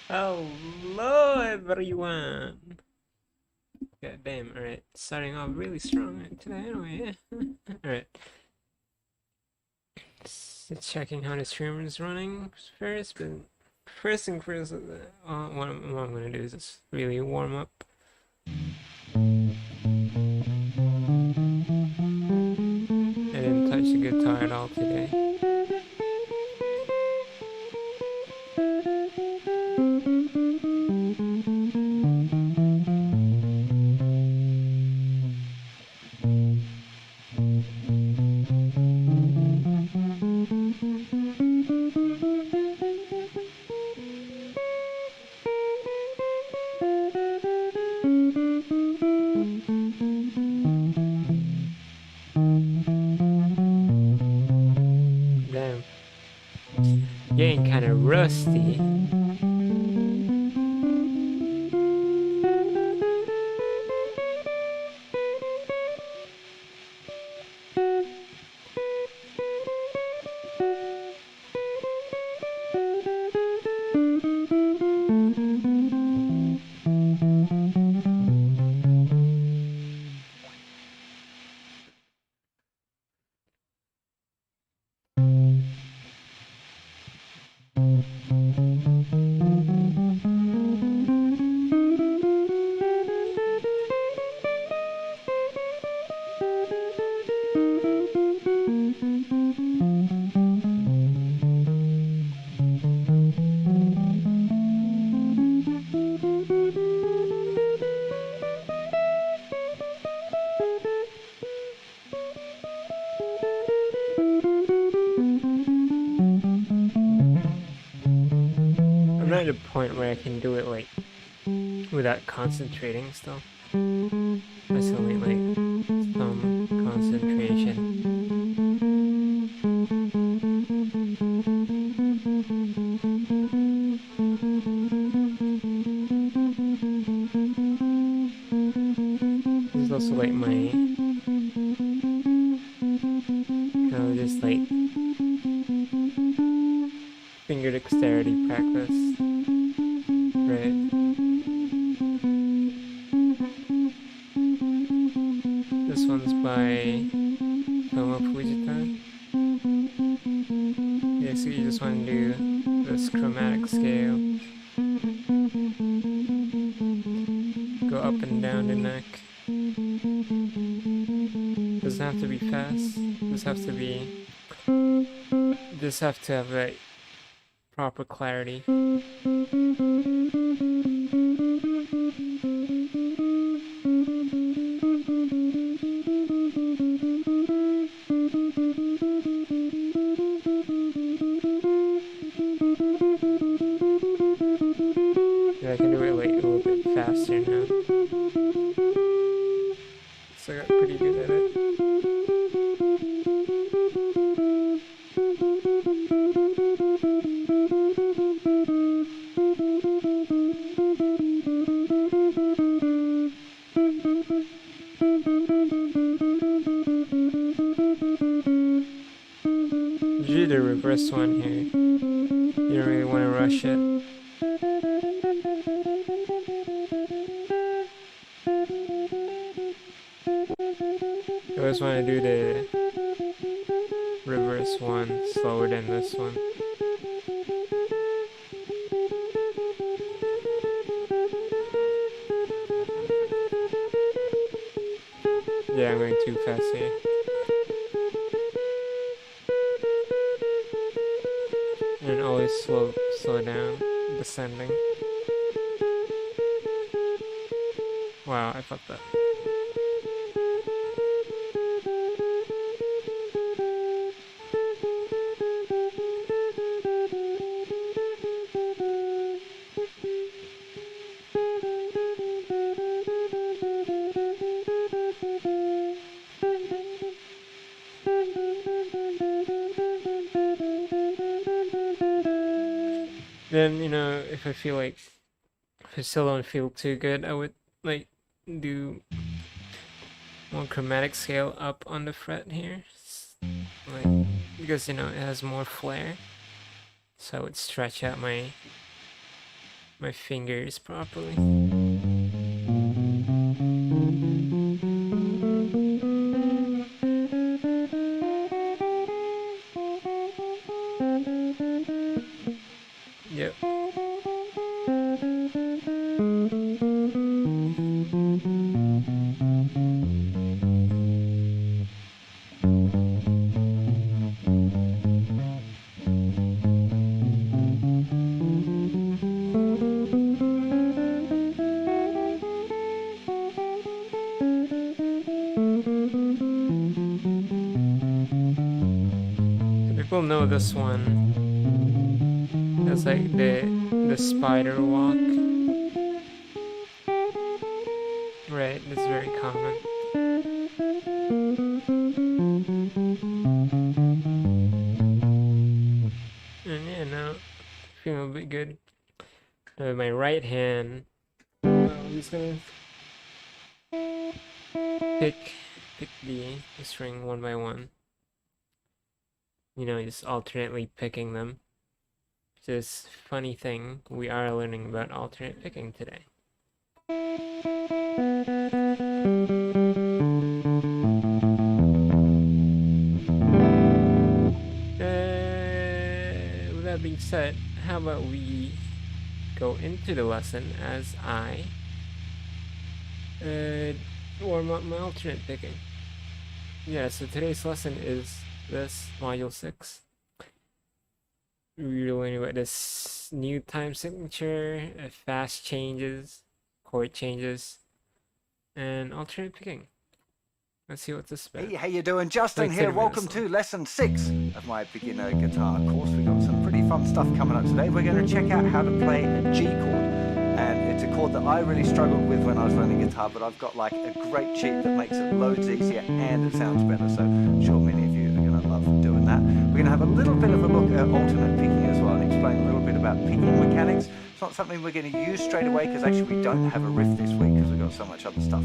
Hello everyone! God damn, alright. Starting off really strong today anyway. Alright. Checking how the streamer is running first, but first thing first, what I'm gonna do is just really warm up. I didn't touch the guitar at all today. Damn. Getting kinda rusty. I'm not at a point where I can do it like without concentrating still. That's only like some concentration. This is also like my kind of just like finger dexterity practice, right? This one's by Tomo Fujita. Yeah, so you just want to do this chromatic scale. Go up and down the neck. Doesn't have to be fast. Just have to have a proper clarity. Yeah, I can do it like a little bit faster now. So I got pretty good at it. Usually the reverse one here. You don't really want to rush it. You always want to do the reverse one slower than this one. Yeah, I'm going too fast here. And always slow down, descending. Wow, I fucked up. Then, you know, if I feel like, if I still don't feel too good, I would like do more chromatic scale up on the fret here. Like, because, you know, it has more flare. So I would stretch out my fingers properly. Yep. People know this one. That's like the spider walk. Right, that's very common. And yeah, now feeling a bit good. With my right hand, I'm just gonna pick the string one by one. You know, just alternately picking them. This funny thing, we are learning about alternate picking today. With that being said, how about we go into the lesson as I warm up my alternate picking. Yeah, so today's lesson is this, Module 6. We're learning about this new time signature, fast changes, chord changes, and alternate picking. Let's see what this is about. Hey, how you doing? Justin here. Welcome to lesson 6 of my beginner guitar course. We've got some pretty fun stuff coming up today. We're going to check out how to play a G chord. And it's a chord that I really struggled with when I was learning guitar, but I've got like a great cheat that makes it loads easier and it sounds better. So I'm sure many of you are going to love doing that. We're going to have a little bit of a look at alternate picking as well and explain a little bit about picking mechanics. It's not something we're going to use straight away because actually we don't have a riff this week because we've got so much other stuff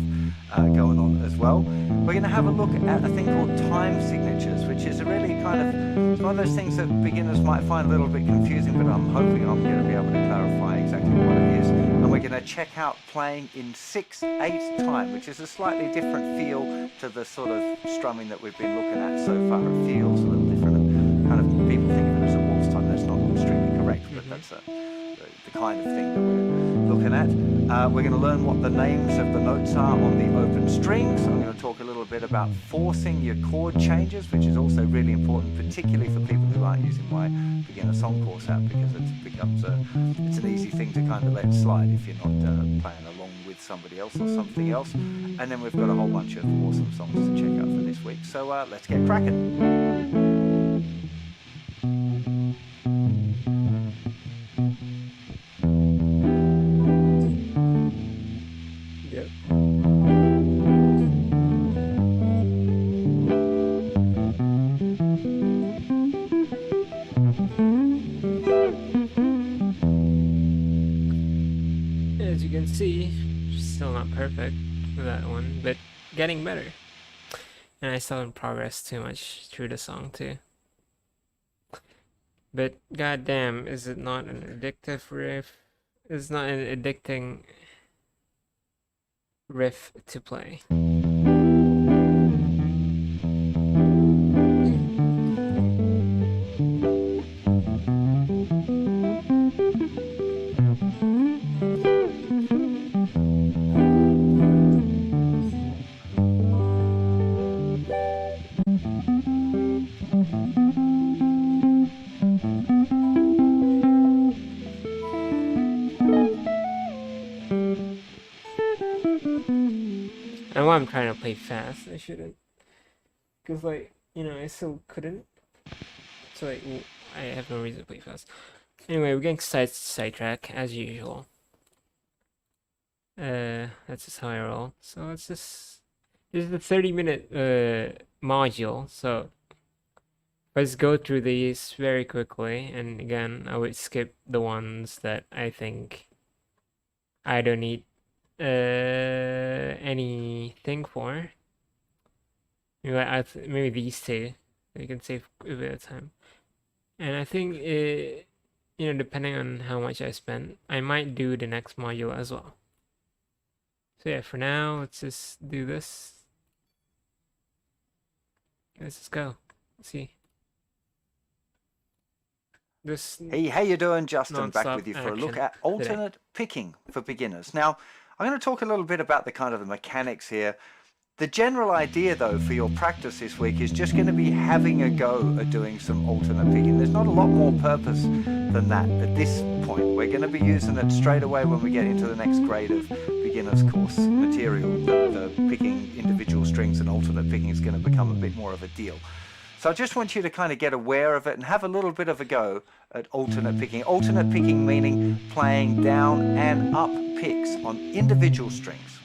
going on as well. We're going to have a look at a thing called time signatures, which is a really kind of, it's one of those things that beginners might find a little bit confusing, but I'm hoping I'm going to be able to clarify exactly what it is. And we're going to check out playing in 6/8 time, which is a slightly different feel to the sort of strumming that we've been looking at so far. It feels a little different. Kind of people think of it as a waltz time. That's not strictly correct, but that's the kind of thing that we're looking at. We're going to learn what the names of the notes are on the open strings. I'm going to talk a little bit about forcing your chord changes, which is also really important, particularly for people who aren't using my beginner song course app, because it becomes it's an easy thing to kind of let slide if you're not playing along with somebody else or something else. And then we've got a whole bunch of awesome songs to check out for this week. So let's get cracking. As you can see, still not perfect with that one, but getting better. And I still haven't progressed too much through the song too. But goddamn, is it not an addictive riff? It's not an addicting riff to play. And why I'm trying to play fast, I shouldn't. Because, like, you know, I still couldn't. So, like, I have no reason to play fast. Anyway, we're getting sidetrack as usual. That's just how I roll. So let's just. This is the 30-minute module, so let's go through these very quickly. And again, I would skip the ones that I think I don't need anything for. Maybe these two. You can save a bit of time. And I think depending on how much I spend, I might do the next module as well. So yeah, for now, let's just do this. Let's just go. Let's see. Hey, how you doing, Justin? Back with you for a look at alternate picking for beginners. Now, I'm going to talk a little bit about the kind of the mechanics here. The general idea, though, for your practice this week is just going to be having a go at doing some alternate picking. There's not a lot more purpose than that at this point. We're going to be using it straight away when we get into the next grade of beginner's course material. The picking individual strings and alternate picking is going to become a bit more of a deal. So I just want you to kind of get aware of it and have a little bit of a go at alternate picking. Alternate picking meaning playing down and up picks on individual strings.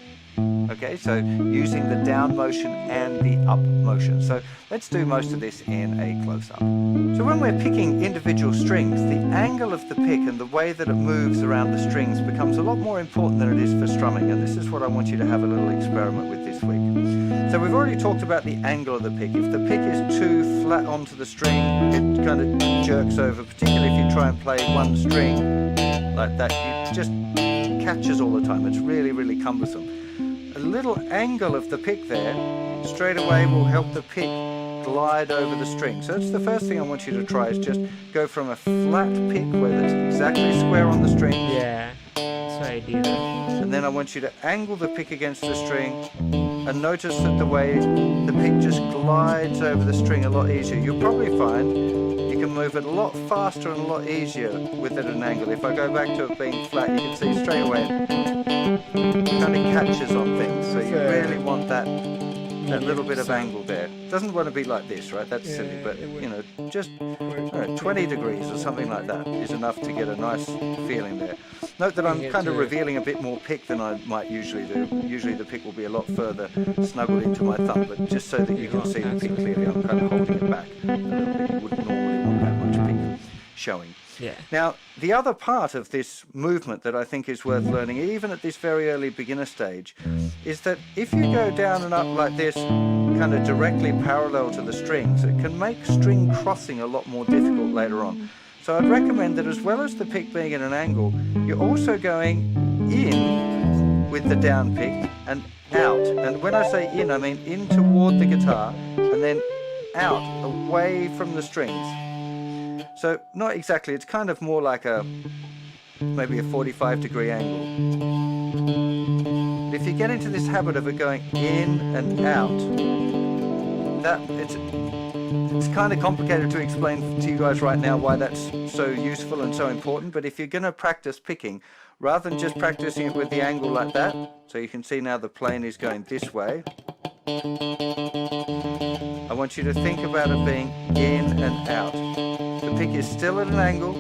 Okay, so using the down motion and the up motion. So let's do most of this in a close-up. So when we're picking individual strings, the angle of the pick and the way that it moves around the strings becomes a lot more important than it is for strumming. And this is what I want you to have a little experiment with this week. So we've already talked about the angle of the pick. If the pick is too flat onto the string, it kind of jerks over, particularly if you try and play one string like that. It just catches all the time. It's really, really cumbersome. A little angle of the pick there straight away will help the pick glide over the string. So that's the first thing I want you to try, is just go from a flat pick where it's exactly square on the string. Yeah, that's what I do that. And then I want you to angle the pick against the string and notice that the way the pick just glides over the string a lot easier. You'll probably find you can move it a lot faster and a lot easier with it at an angle. If I go back to it being flat, you can see straight away it kind of catches on things. So you really want that little bit of angle there. Doesn't want to be like this, right? That's silly, but you know, just 20 degrees or something like that is enough to get a nice feeling there. Note that I'm kind of revealing a bit more pick than I might usually do. Usually the pick will be a lot further snuggled into my thumb, but just so that you can see the pick clearly, I'm kind of holding it back a little bit. You wouldn't normally want that much pick showing. Yeah. Now, the other part of this movement that I think is worth learning, even at this very early beginner stage, is that if you go down and up like this, kind of directly parallel to the strings, it can make string crossing a lot more difficult later on. So I'd recommend that as well as the pick being at an angle, you're also going in with the down pick and out. And when I say in, I mean in toward the guitar and then out, away from the strings. So not exactly, it's kind of more like maybe a 45-degree angle. But if you get into this habit of it going in and out, it's kind of complicated to explain to you guys right now why that's so useful and so important. But if you're going to practice picking, rather than just practicing it with the angle like that, so you can see now the plane is going this way, I want you to think about it being in and out. The pick is still at an angle.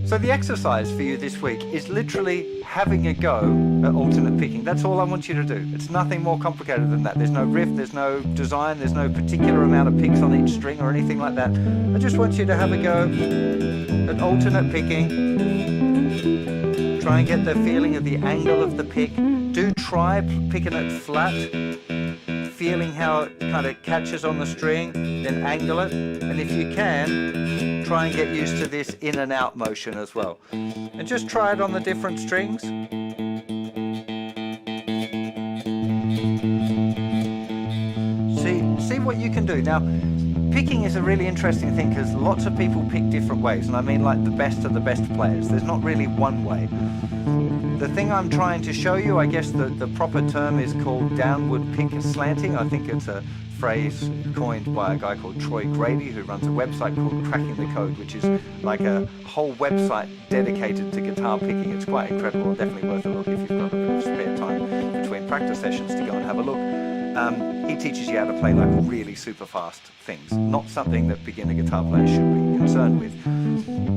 So the exercise for you this week is literally having a go at alternate picking. That's all I want you to do. It's nothing more complicated than that. There's no riff, there's no design, there's no particular amount of picks on each string or anything like that. I just want you to have a go at alternate picking. Try and get the feeling of the angle of the pick. Do try picking it flat, feeling how it kind of catches on the string, then angle it. And if you can, try and get used to this in and out motion as well. And just try it on the different strings. See what you can do. Now, picking is a really interesting thing because lots of people pick different ways. And I mean like the best of the best players. There's not really one way. The thing I'm trying to show you, I guess the proper term is called downward pick slanting. I think it's a phrase coined by a guy called Troy Grady, who runs a website called Cracking the Code, which is like a whole website dedicated to guitar picking. It's quite incredible, definitely worth a look if you've got a bit of spare time between practice sessions to go and have a look. He teaches you how to play like really super fast things, not something that beginner guitar players should be concerned with.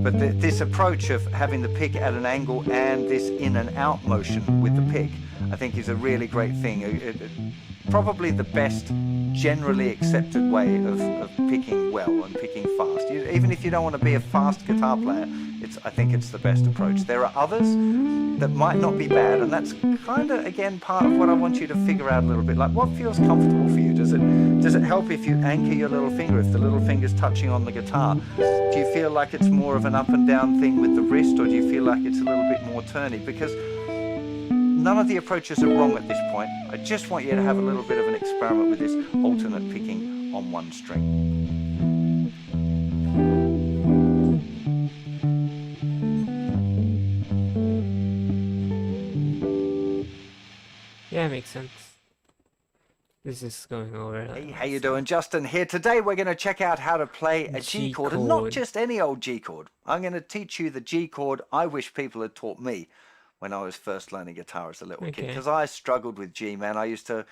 But this approach of having the pick at an angle and this in and out motion with the pick, I think is a really great thing. Probably the best generally accepted way of picking well and picking fast. Even if you don't want to be a fast guitar player, I think it's the best approach. There are others that might not be bad, and that's kind of, again, part of what I want you to figure out a little bit. Like, what feels comfortable for you? Does it help if you anchor your little finger, if the little finger's touching on the guitar? Do you feel like it's more of an up and down thing with the wrist, or do you feel like it's a little bit more turny? Because none of the approaches are wrong at this point. I just want you to have a little bit of an experiment with this alternate picking on one string. Yeah, makes sense. This is going over. Hey, how you doing? Justin here. Today we're going to check out how to play a G chord, and not just any old G chord. I'm going to teach you the G chord I wish people had taught me when I was first learning guitar as a little kid, because I struggled with G, man. I used to,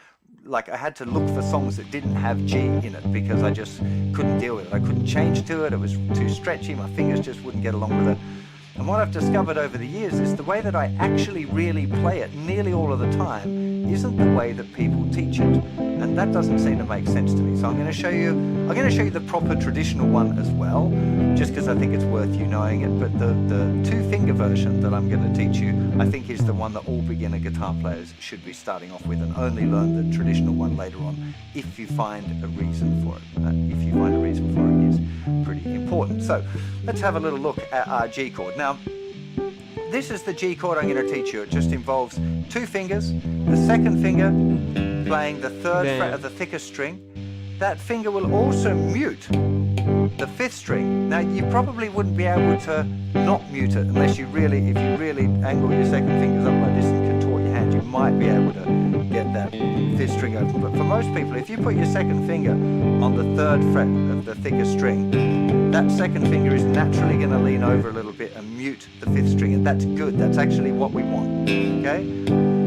I had to look for songs that didn't have G in it because I just couldn't deal with it. I couldn't change to it. It was too stretchy. My fingers just wouldn't get along with it. And what I've discovered over the years is the way that I actually really play it nearly all of the time isn't the way that people teach it. And that doesn't seem to make sense to me. So I'm going to show you the proper traditional one as well, just because I think it's worth you knowing it. But the two-finger version that I'm going to teach you, I think is the one that all beginner guitar players should be starting off with, and only learn the traditional one later on if you find a reason for it. If you find a reason for it is pretty important. So let's have a little look at our G chord. Now, this is the G chord I'm going to teach you. It just involves two fingers, the second finger playing the third fret of the thickest string. That finger will also mute the fifth string. Now, you probably wouldn't be able to not mute it unless if you really angle your second fingers up like this and contort your hand, you might be able to get that fifth string open. But for most people, if you put your second finger on the third fret of the thickest string, that second finger is naturally going to lean over a little bit and mute the fifth string, and that's good. That's actually what we want, okay?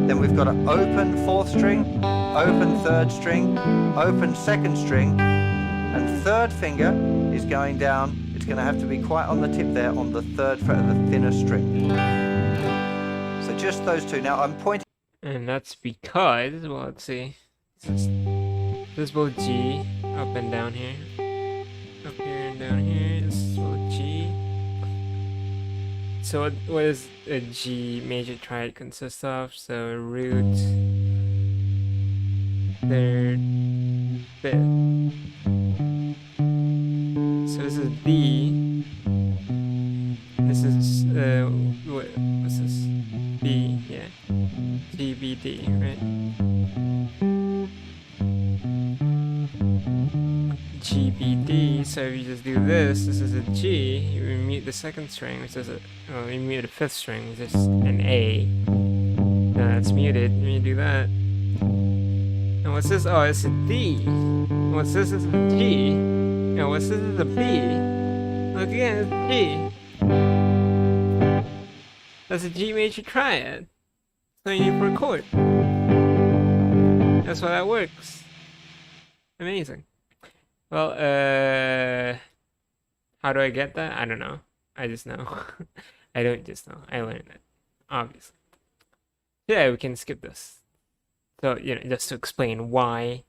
Then we've got an open fourth string, open third string, open second string, and third finger is going down. It's going to have to be quite on the tip there on the third fret of the thinner string. So just those two. Now I'm pointing. And that's because, well, let's see. This is both G, up and down here. Up here and down here. This is both G. So what does a G major triad consist of? So root, third, fifth. So this is B. This is what's this? B, yeah. G, B, D, right? G, B, D. So if you just do this is a G. You mute the second string, which is you mute the fifth string, which is an A. Now that's muted. When you do that. And what's this? Oh, it's a D. What's this? Is a G. And what's this? Is a B. Look again, it's a G. That's a G major triad. So you need for a chord. That's how that works. Amazing. Well, how do I get that? I don't know. I just know. I don't just know. I learned it. Obviously. Yeah, we can skip this. So, just to explain why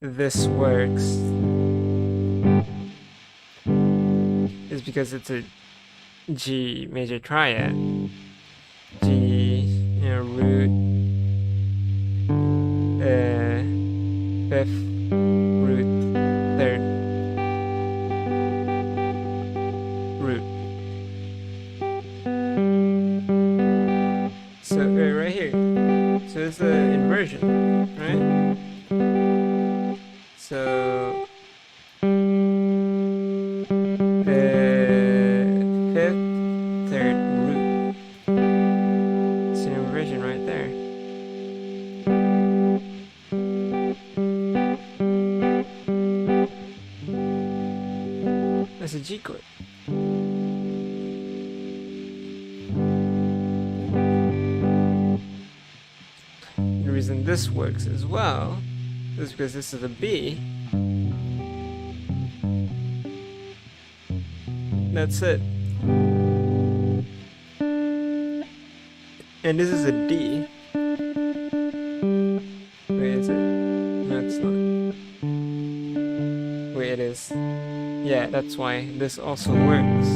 this works is because it's a G major triad. G, root, fifth, root, third, root. So right here. So it's the inversion, right? So right there. That's a G chord. The reason this works as well is because this is a B. That's it. And this is a D. Wait, is it? No, it's not. Wait, it is. Yeah, that's why this also works.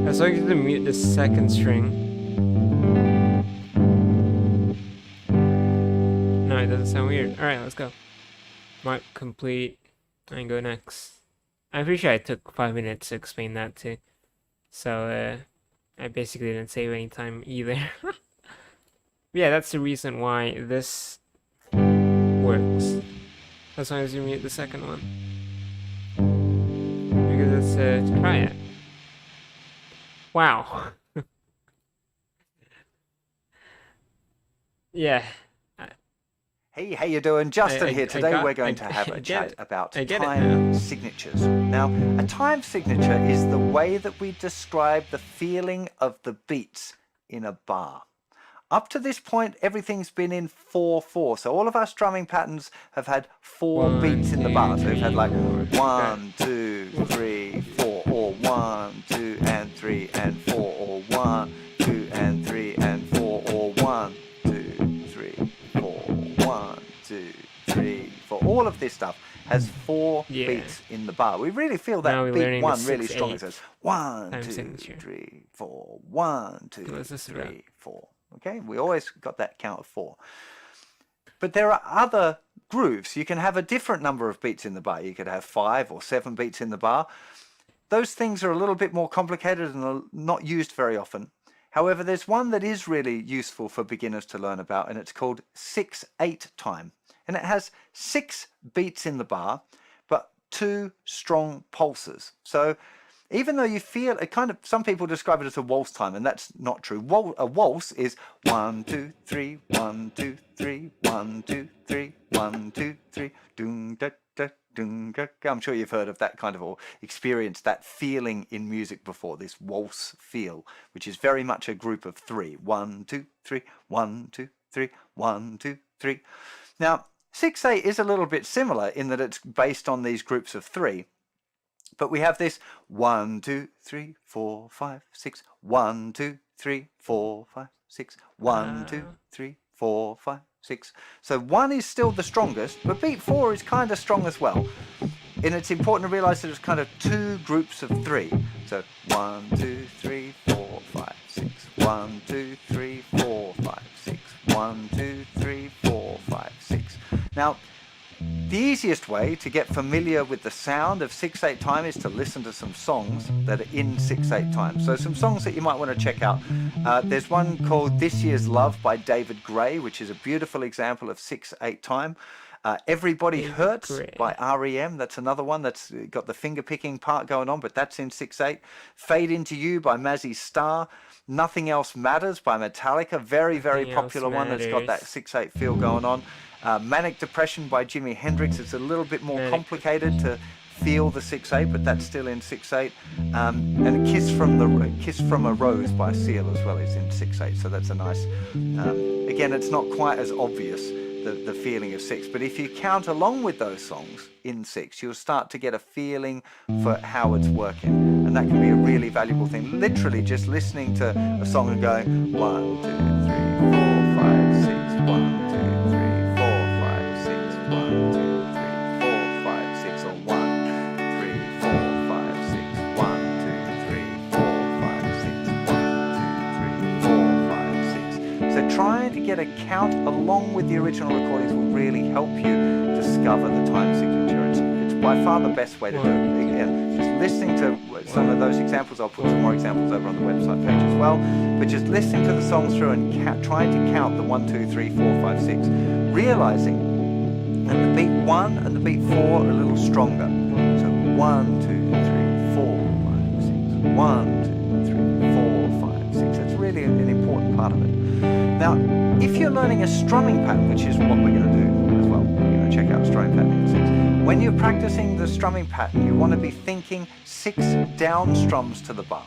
As long as you mute the second string. No, it doesn't sound weird. Alright, let's go. Mark complete. And go next. I'm pretty sure I took 5 minutes to explain that too. So, I basically didn't save any time either. Yeah, that's the reason why this works. As long as you mute the second one. Because it's a triad. Wow. Yeah. Hey, how you doing? Justin here. Today we're going to have a chat about time signatures. Now, a time signature is the way that we describe the feeling of the beats in a bar. Up to this point, everything's been in 4/4. So all of our strumming patterns have had 4 beats in the bar. So we've had like 1, 2, 3, 4, or 1, 2, and 3, and 4, or 1, 2, and 3, and 4, or 1, 2, 3, 4, 1, 2, 3, 4. All of this stuff has 4 beats in the bar. We really feel that beat 1 really strong. It says 1, 2, 3, 4, 1, 2, 3, 4. Okay, we always got that count of 4. But there are other grooves. You can have a different number of beats in the bar. You could have 5 or 7 beats in the bar. Those things are a little bit more complicated and are not used very often. However, there's one that is really useful for beginners to learn about, and it's called 6/8 time. And it has 6 beats in the bar, but 2 strong pulses. So even though you feel it kind of, some people describe it as a waltz time, and that's not true. A waltz is 1, 2, 3, 1, 2, 3, 1, 2, 3, 1, 2, 3, doom da da doom da. I'm sure you've heard of that kind of, or experienced that feeling in music before, this waltz feel, which is very much a group of 3. 1, 2, 3, 1, 2, 3, 1, 2, 3. Now, 6/8 is a little bit similar in that it's based on these groups of 3. But we have this 1, 2, 3, 4, 5, 6. 1, 2, 3, 4, 5, 6. 1, 2, 3, 4, 5, 6. So 1 is still the strongest, but beat 4 is kind of strong as well. And it's important to realize that it's kind of 2 groups of 3. So 1, 2, 3, 4, 5, 6. 1, 2, 3, 4, 5, 6. 1, 2, 3, 4, 5, 6. Now, the easiest way to get familiar with the sound of 6/8 time is to listen to some songs that are in 6/8 time. So some songs that you might want to check out. There's one called This Year's Love by David Gray, which is a beautiful example of 6/8 time. Everybody Hurts by R.E.M. That's another one that's got the finger picking part going on, but that's in 6/8. Fade Into You by Mazzy Star. Nothing Else Matters by Metallica. Very, very popular one that's got that 6/8 feel going on. Manic Depression by Jimi Hendrix. It's a little bit more complicated to feel the 6/8, but that's still in 6/8. And Kiss from a Rose by Seal as well is in 6/8. So that's a nice. Again, it's not quite as obvious the feeling of 6, but if you count along with those songs in 6, you'll start to get a feeling for how it's working, and that can be a really valuable thing. Literally, just listening to a song and going 1, 2, 3, 4, 5, 6, 1, 2, 3, 4, 5, 6, 1, 2, 3, 4, 5, 6, or 1, 3, 4, 5, 6, 1, 2, 3, 4, 5, 6, 1, 2, 3, 4, 5, 6. So trying to get a count along with the original recordings will really help you discover the time signature. It's by far the best way to do it. Again, just listening to some of those examples. I'll put some more examples over on the website page as well. But just listening to the songs through and trying to count the 1, 2, 3, 4, 5, 6, realizing that the beat 1 and the beat 4 are a little stronger. So 1, 2, 3, 4, 5, 6. 1, 2, 3, 4, 5, 6. That's really an important part of it. Now, if you're learning a strumming pattern, which is what we're going to do as well, we're going to check out strumming pattern in 6. When you're practicing the strumming pattern, you want to be thinking 6 down strums to the bar,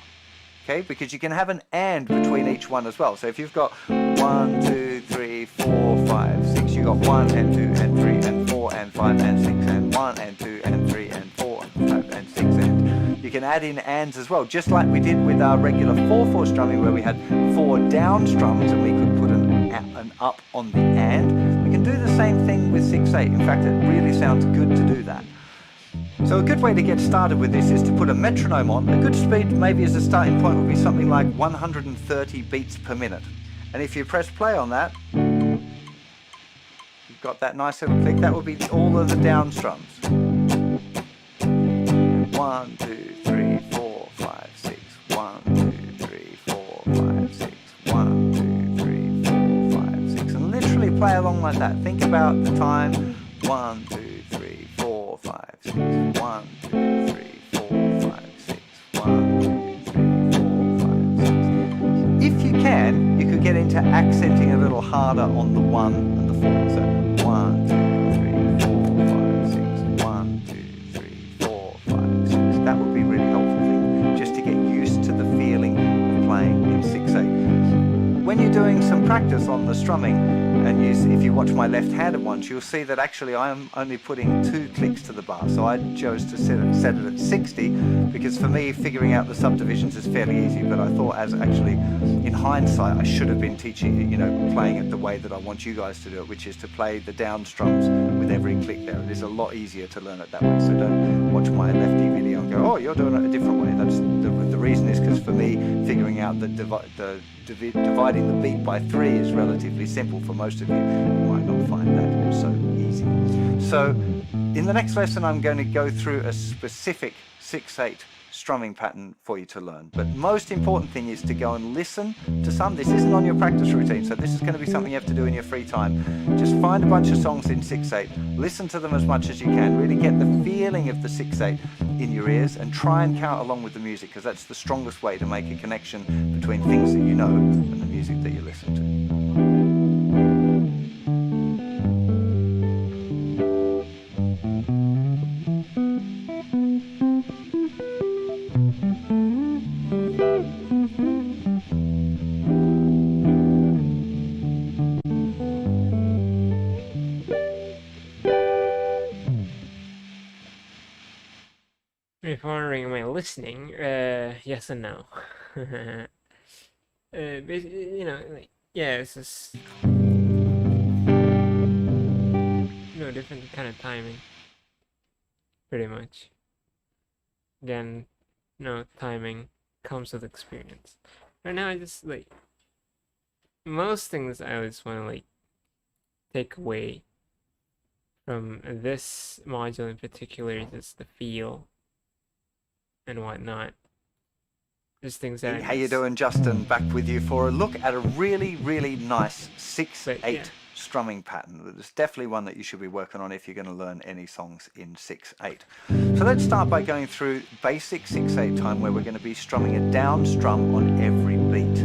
okay? Because you can have an and between each one as well. So if you've got 1, 2, 3, 4, 5, 6, you've got 1 and 2 and 3 and 4 and 5 and 6 and 1 and 2 and 3 and 4 and 5 and 6 and you can add in ands as well, just like we did with our regular 4/4 strumming where we had 4 down strums and we could put an up on the and. We can do the same thing with 6/8. In fact, it really sounds good to do that. So a good way to get started with this is to put a metronome on. A good speed maybe as a starting point would be something like 130 beats per minute. And if you press play on that, you've got that nice little click. That will be all of the down strums. 1, 2, 3, 4, 5, 6. 1, 2, 3, 4, 5, 6. 1, 2, 3, 4, 5, 6. And literally play along like that. Think about the time. 1, 2, 3, 4, 5, 6. 1, 2, 3, 4, 5, 6. 1, 2, 3, 4, 5, 6. If you can, you could get into accenting a little harder on the 1 and the 4. So 1, 2, 3, 4, 5, 6. 1, 2, 3, 4, 5, 6. That would be a really helpful thing, just to get used to the feeling of playing in 6/8. When you're doing some practice on the strumming, and if you watch my left-handed ones, you'll see that actually I am only putting 2 clicks to the bar. So I chose to set it at 60 because for me figuring out the subdivisions is fairly easy. But I thought, as actually in hindsight, I should have been teaching, playing it the way that I want you guys to do it, which is to play the down strums with every click there. It is a lot easier to learn it that way. So don't watch my lefty video and go, oh, you're doing it a different way. That's the reason is because for me, figuring out that dividing the beat by 3 is relatively simple. For most of you, you might not find that so easy. So in the next lesson, I'm going to go through a specific 6/8 strumming pattern for you to learn. But most important thing is to go and listen to some. This isn't on your practice routine, so this is going to be something you have to do in your free time. Just find a bunch of songs in 6/8, listen to them as much as you can, really get the feeling of the 6/8 in your ears and try and count along with the music, because that's the strongest way to make a connection between things that you know and the music that you listen to. If you're wondering, am I listening? Yes and no. Yeah, it's just different kind of timing, pretty much. Again, timing comes with experience. Right now, I just most things I always want to take away from this module in particular is just the feel and whatnot. Just things that How you doing, Justin? Back with you for a look at a really, really nice 6/8 strumming pattern. It's definitely one that you should be working on if you're going to learn any songs in 6/8. So let's start by going through basic 6/8 time, where we're going to be strumming a down strum on every beat.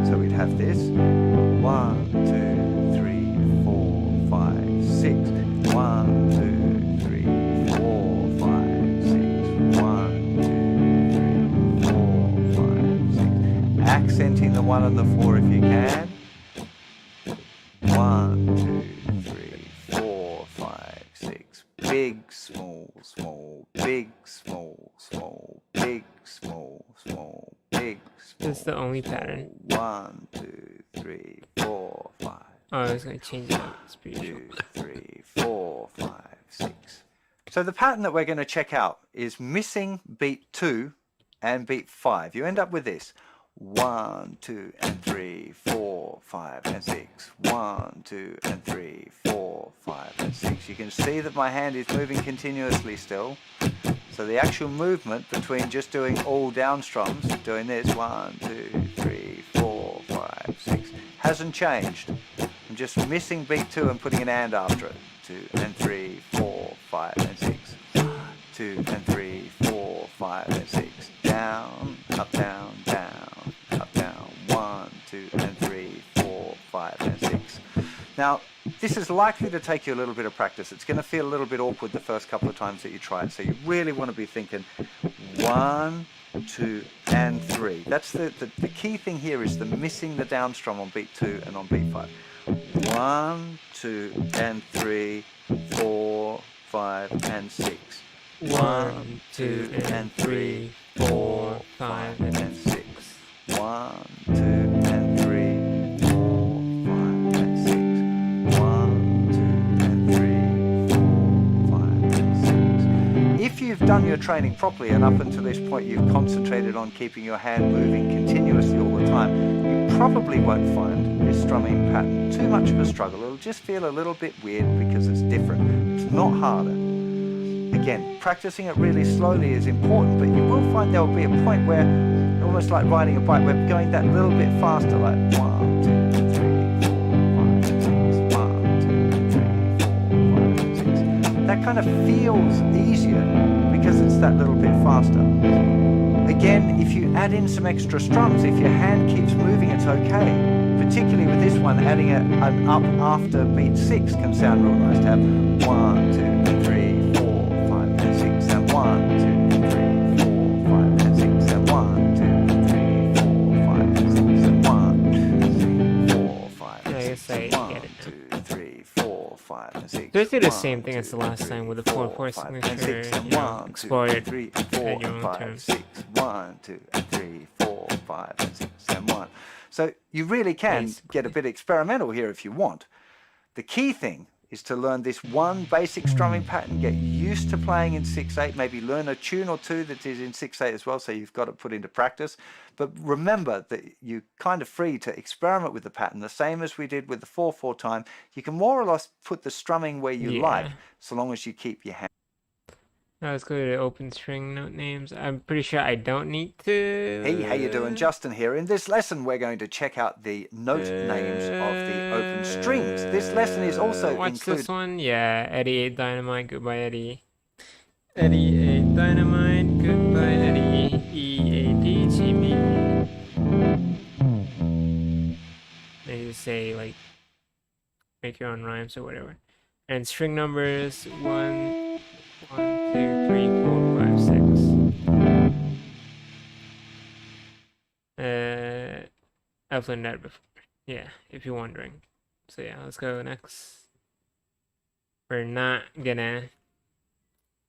So we'd have this 1, 2, 3, 4, 5, 6. 1, 2, 3, 4, 5, 6. 1, 2, 3, 4, 5, 6. Accenting the 1 and the 4 if you can. 1, 2, 3, 4, 5, 6. Big, small, small, big, small, small, big, small, small, big, small. This is the only pattern. 1, 2, 3, 4, 5. Oh, I was going to change that. Spiritual. 2, 3, 4, 5, 6. So the pattern that we're going to check out is missing beat 2 and beat 5. You end up with this. 1, 2, and 3, 4, 5, and 6. 1, 2, and 3, 4, 5, and 6. You can see that my hand is moving continuously still. So the actual movement between just doing all down strums, doing this 1, 2, 3, 4, 5, 6, hasn't changed. I'm just missing beat 2 and putting an and after it. 2 and 3, 4, 5, and 6. 2 and 3, 4, 5, and 6. Down, up, down, down, up, down. 1, 2, and 3, 4, 5, and 6. Now, this is likely to take you a little bit of practice. It's going to feel a little bit awkward the first couple of times that you try it. So you really want to be thinking 1, 2, and 3. That's the key thing here is the missing the down strum on beat 2 and on beat 5. 1, 2, and 3, 4, 5, and 6. 1, 2, and 3, 4, 5, and 6. 1, 2, and 3, 4, 5, and 6. 1, 2, and 3, 4, 5, and 6. If you've done your training properly and up until this point you've concentrated on keeping your hand moving continuously all the time, you probably won't find this strumming pattern too much of a struggle. It'll just feel a little bit weird because it's different. It's not harder. Again, practicing it really slowly is important, but you will find there will be a point where, almost like riding a bike, we're going that little bit faster, like 1, 2, 3, 4, 5, 6, 1, 2, 3, 4, 5, 6. That kind of feels easier because it's that little bit faster. Again, if you add in some extra strums, if your hand keeps moving, it's okay. Particularly with this one, adding an up after beat 6 can sound real nice to have 1, 2, 3, 4, 5, and 6, and 1, 2, 3, 4, 5, and 6, and 1, 2, 3, 4, 5, and 6, and 1, 2, 4, 5, and 6, and 1, 2, 3, 4, 5, and 6. Basically the same thing as the last time with the 4/4 signature, explore it at your own terms. 1, 2, 3, 4, 5, and 6, and 1. So you really can get a bit experimental here if you want. The key thing is to learn this one basic strumming pattern, get used to playing in 6/8, maybe learn a tune or two that is in 6/8 as well, so you've got it put into practice. But remember that you're kind of free to experiment with the pattern, the same as we did with the 4/4 time. You can more or less put the strumming where you like, so long as you keep your hand. Now let's go to the open string note names. I'm pretty sure I don't need to... Hey, how you doing? Justin here. In this lesson, we're going to check out the note names of the open strings. This lesson is also what's this one? Yeah, Eddie 8 Dynamite, Goodbye Eddie. Eddie 8 Dynamite, Goodbye Eddie. E-A-D-G-B. They just say, like, make your own rhymes or whatever. And string numbers, 1, 2, 3, 4, 5, 6. I've learned that before. Yeah, if you're wondering. So yeah, let's go next. We're not gonna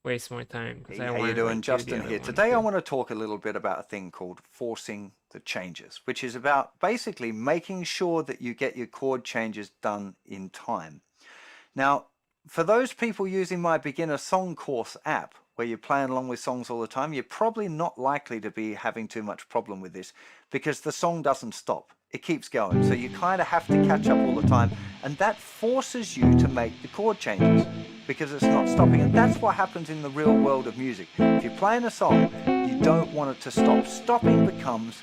waste more time. Hey, how you doing? Justin here. Today I want to talk a little bit about a thing called forcing the changes, which is about basically making sure that you get your chord changes done in time. Now, for those people using my beginner song course app, where you're playing along with songs all the time, you're probably not likely to be having too much problem with this because the song doesn't stop. It keeps going. So you kind of have to catch up all the time. And that forces you to make the chord changes because it's not stopping. And that's what happens in the real world of music. If you're playing a song, you don't want it to stop. Stopping becomes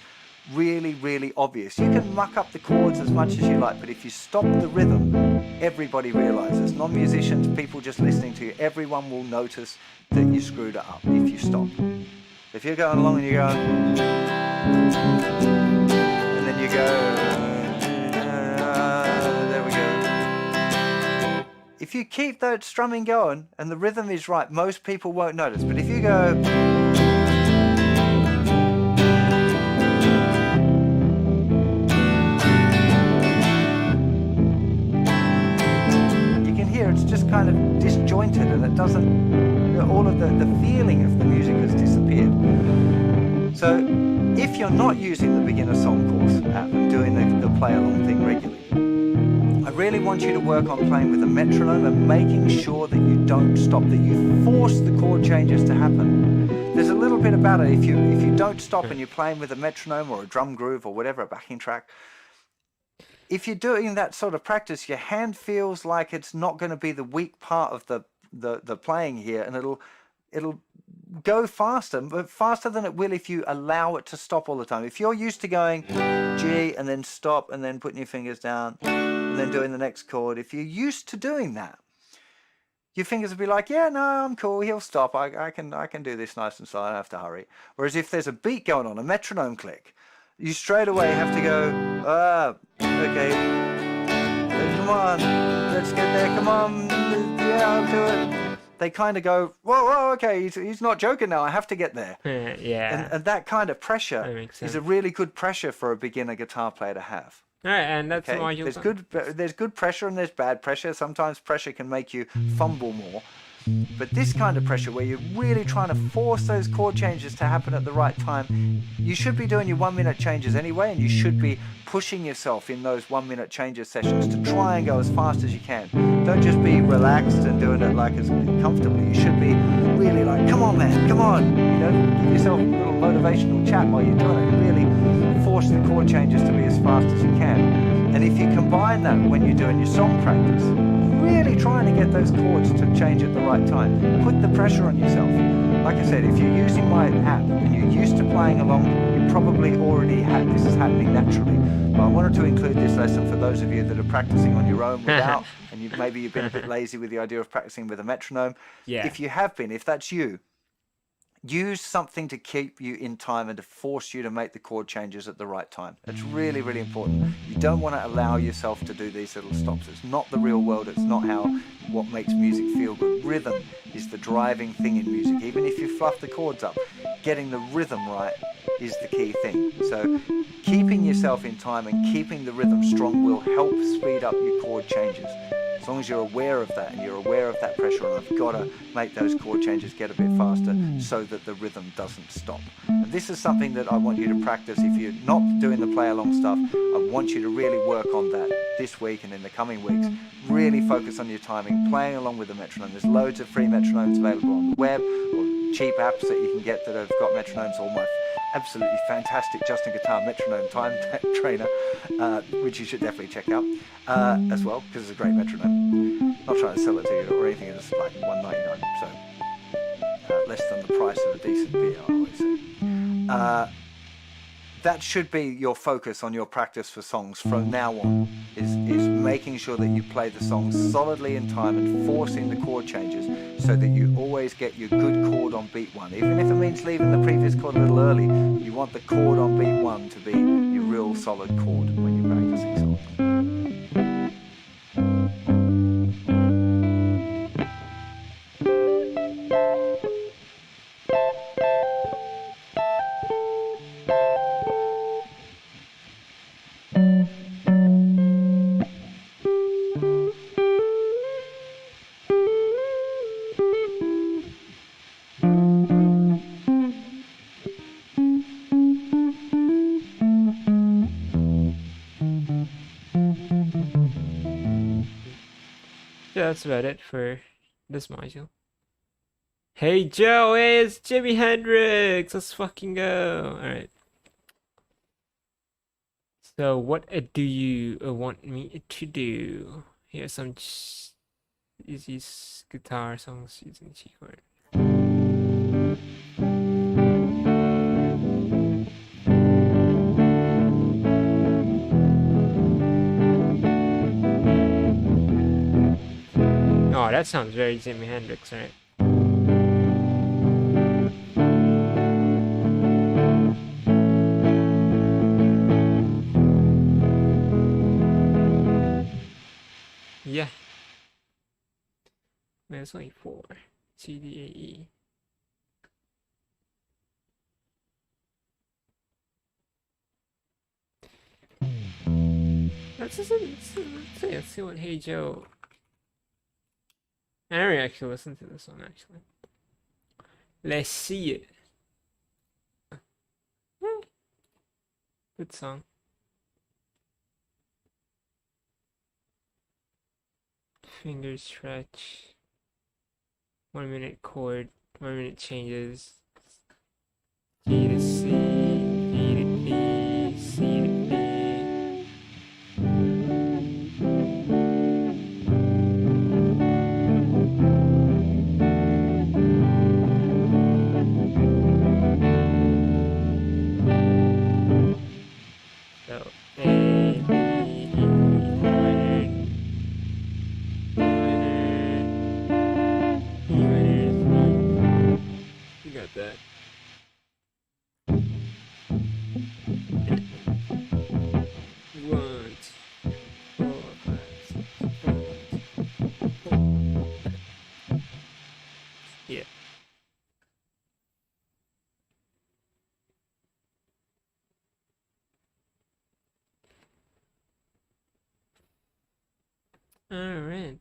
really, really obvious. You can muck up the chords as much as you like, but if you stop the rhythm, everybody realizes. Non-musicians, people just listening to you, everyone will notice that you screwed it up if you stop. If you're going along and you're going, and then you go, there we go. If you keep that strumming going and the rhythm is right, most people won't notice. But if you go, it's just kind of disjointed and it doesn't, all of the feeling of the music has disappeared. So if you're not using the beginner song course app and doing the play along thing regularly, I really want you to work on playing with a metronome and making sure that you don't stop, that you force the chord changes to happen. There's a little bit about it. If you don't stop and you're playing with a metronome or a drum groove or whatever, a backing track, if you're doing that sort of practice, your hand feels like it's not going to be the weak part of the playing here, and it'll go faster, but faster than it will if you allow it to stop all the time. If you're used to going G and then stop and then putting your fingers down and then doing the next chord, if you're used to doing that, your fingers will be like, yeah, no, I'm cool, he'll stop, I can do this nice and slow, I don't have to hurry. Whereas if there's a beat going on, a metronome click, you straight away have to go, okay, come on, let's get there, come on, yeah, I'll do it. they kind of go, whoa, okay, he's not joking now. I have to get there. Yeah. And that kind of pressure is a really good pressure for a beginner guitar player to have. All right, and that's okay? There's good pressure and there's bad pressure. Sometimes pressure can make you fumble more. But this kind of pressure where you're really trying to force those chord changes to happen at the right time, you should be doing your 1 minute changes anyway, and you should be pushing yourself in those 1 minute changes sessions to try and go as fast as you can. Don't just be relaxed and doing it like as comfortably. You should be really like, come on man, come on. You know, give yourself a little motivational chat while you're doing it. Really force the chord changes to be as fast as you can. And if you combine that when you're doing your song practice, really trying to get those chords to change at the right time. Put the pressure on yourself. Like I said, if you're using my app and you're used to playing along, you probably already had this is happening naturally. But I wanted to include this lesson for those of you that are practicing on your own without, and maybe you've been a bit lazy with the idea of practicing with a metronome. Yeah. If you have been, if that's you, use something to keep you in time and to force you to make the chord changes at the right time. It's really, really important. You don't want to allow yourself to do these little stops. It's not the real world. It's not what makes music feel good. Rhythm is the driving thing in music. Even if you fluff the chords up, getting the rhythm right is the key thing. So keeping yourself in time and keeping the rhythm strong will help speed up your chord changes. As long as you're aware of that and you're aware of that pressure, and I've got to make those chord changes get a bit faster so that the rhythm doesn't stop. And this is something that I want you to practice. If you're not doing the play along stuff, I want you to really work on that this week and in the coming weeks. Really focus on your timing, playing along with the metronome. There's loads of free metronomes available on the web or cheap apps that you can get that have got metronomes. All my absolutely fantastic Justin Guitar metronome time trainer, which you should definitely check out as well, because it's a great metronome. Not trying to sell it to you or anything, it's like $1.99, so less than the price of a decent beer, I always say. That should be your focus on your practice for songs from now on, is making sure that you play the songs solidly in time and forcing the chord changes so that you always get your good chord on beat one. Even if it means leaving the previous chord a little early, you want the chord on beat one to be your real solid chord when you're practicing songs. Yeah, that's about it for this module. Hey Joe, hey, it's Jimi Hendrix! Let's fucking go! Alright. So, what do you want me to do? Here's some easy guitar songs using G chord. Oh, that sounds very Jimi Hendrix, right? Yeah. There's only 4. C, D, A, E. Let's see what Hey Joe. I never actually listened to this one, actually. Let's see it. Good song. Finger stretch. 1 minute chord. 1 minute changes. G to C, D to B, C to B. So A, B, E, minor, E minor, you got that. One, two, 4, 5, 6, 7, 8. Alright.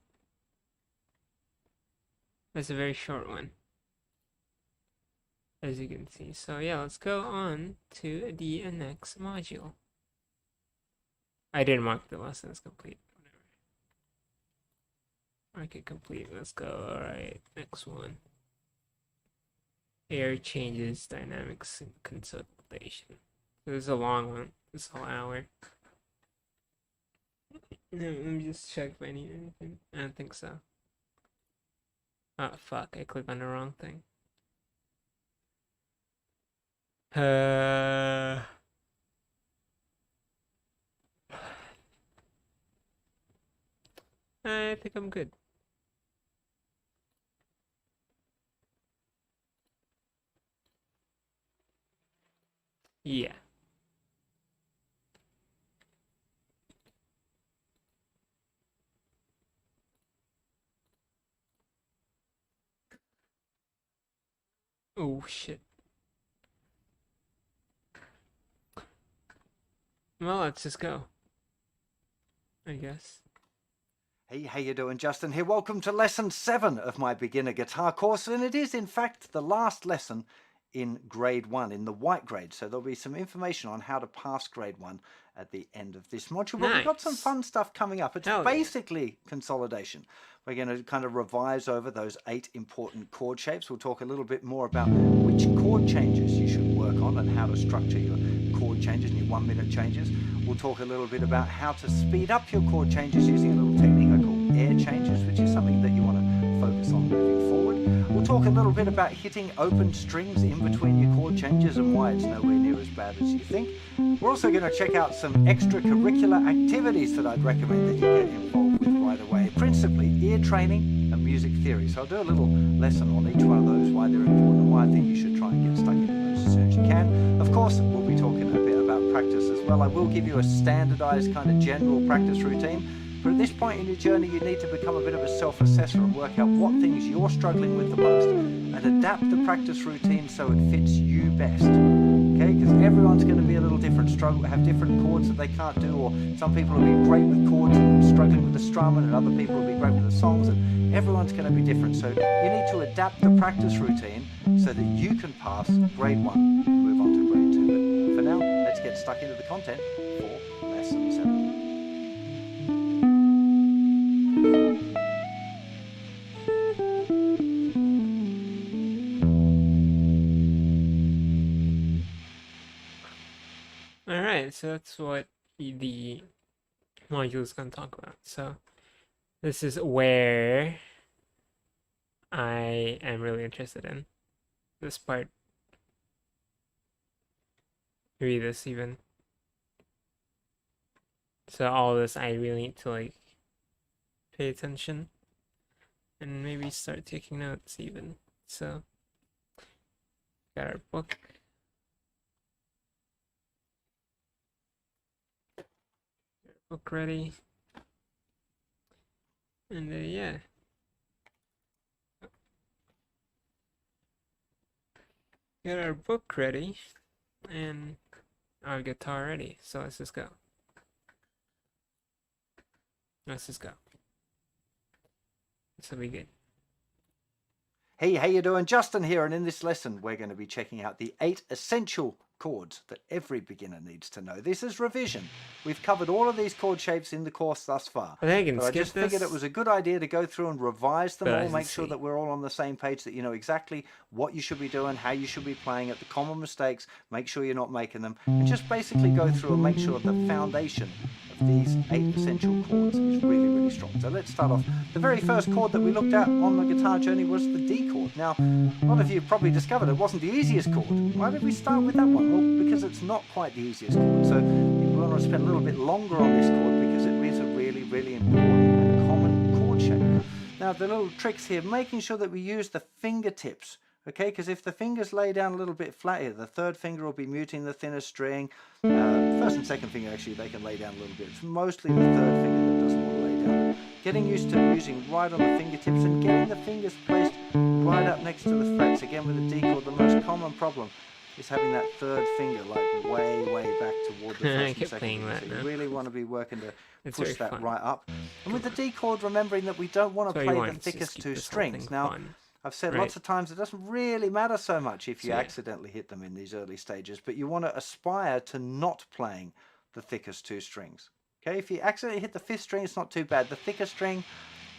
That's a very short one, as you can see. So yeah, let's go on to the next module. I didn't mark the lesson as complete. Whatever. Mark it complete. Let's go. Alright, next one. Air changes, dynamics, and consolidation. This is a long one. This whole hour. Let me just check if I need anything. I don't think so. Oh fuck, I clicked on the wrong thing. I think I'm good. Yeah. Oh shit. Well, let's just go, I guess. Hey, how you doing? Justin here. Welcome to lesson 7 of my beginner guitar course, and it is in fact the last lesson in grade 1, in the white grade. So there'll be some information on how to pass grade 1 at the end of this module. But we've got some fun stuff coming up. It's basically consolidation. We're going to kind of revise over those 8 important chord shapes. We'll talk a little bit more about which chord changes you should work on and how to structure your chord changes and your 1-minute changes. We'll talk a little bit about how to speed up your chord changes using a little technique I call air changes, which is something that you want to focus on moving forward. We'll talk a little bit about hitting open strings in between your chord changes and why it's nowhere near as bad as you think. We're also going to check out some extracurricular activities that I'd recommend that you get involved with right away. Principally ear training and music theory. So I'll do a little lesson on each one of those, why they're important and why I think you should try and get stuck into those as soon as you can. Of course, we'll be talking a bit about practice as well. I will give you a standardized kind of general practice routine. But at this point in your journey, you need to become a bit of a self-assessor and work out what things you're struggling with the most and adapt the practice routine so it fits you best. Okay, because everyone's going to be a little different, have different chords that they can't do, or some people will be great with chords and struggling with the strumming, and other people will be great with the songs, and everyone's going to be different. So you need to adapt the practice routine so that you can pass grade 1 and move on to grade 2. But for now, let's get stuck into the content for lesson 7. Alright, so that's what the module is going to talk about. So this is where I am really interested in. This part. Read this even. So all this I really need to like pay attention and maybe start taking notes even. So got our book. Book ready, and yeah, got our book ready and our guitar ready. So let's just go. Let's just go. This will be good. Hey, how you doing? Justin here, and in this lesson we're going to be checking out the 8 essential chords that every beginner needs to know. This is revision. We've covered all of these chord shapes in the course thus far. But I just figured it was a good idea to go through and revise them all, make sure that we're all on the same page, that you know exactly what you should be doing, how you should be playing it, the common mistakes, make sure you're not making them, and just basically go through and make sure the foundation of these 8 essential chords is really, really strong. So let's start off. The very first chord that we looked at on the guitar journey was the D chord. Now, a lot of you probably discovered it wasn't the easiest chord. Why did we start with that one? Well, because it's not quite the easiest chord. So we want to spend a little bit longer on this chord because it is a really, really important and common chord shape. Now, the little tricks here, making sure that we use the fingertips. Okay, because if the fingers lay down a little bit flat here, the third finger will be muting the thinner string. First and second finger, actually, they can lay down a little bit. It's mostly the third finger that doesn't want to lay down. Getting used to using right on the fingertips and getting the fingers placed right up next to the frets. Again, with the D chord, the most common problem is having that third finger like way back toward the I first and keep second playing finger. that So you now. really want to be working to It's push very that fun. right up. And with the D chord, remembering that we don't want to That's what you play the want, just thickest keep two this whole strings. thing Now, fun. I've said Right. lots of times it doesn't really matter so much if you So, yeah. accidentally hit them in these early stages, but you want to aspire to not playing the thickest two strings. Okay, if you accidentally hit the fifth string, it's not too bad. The thicker string,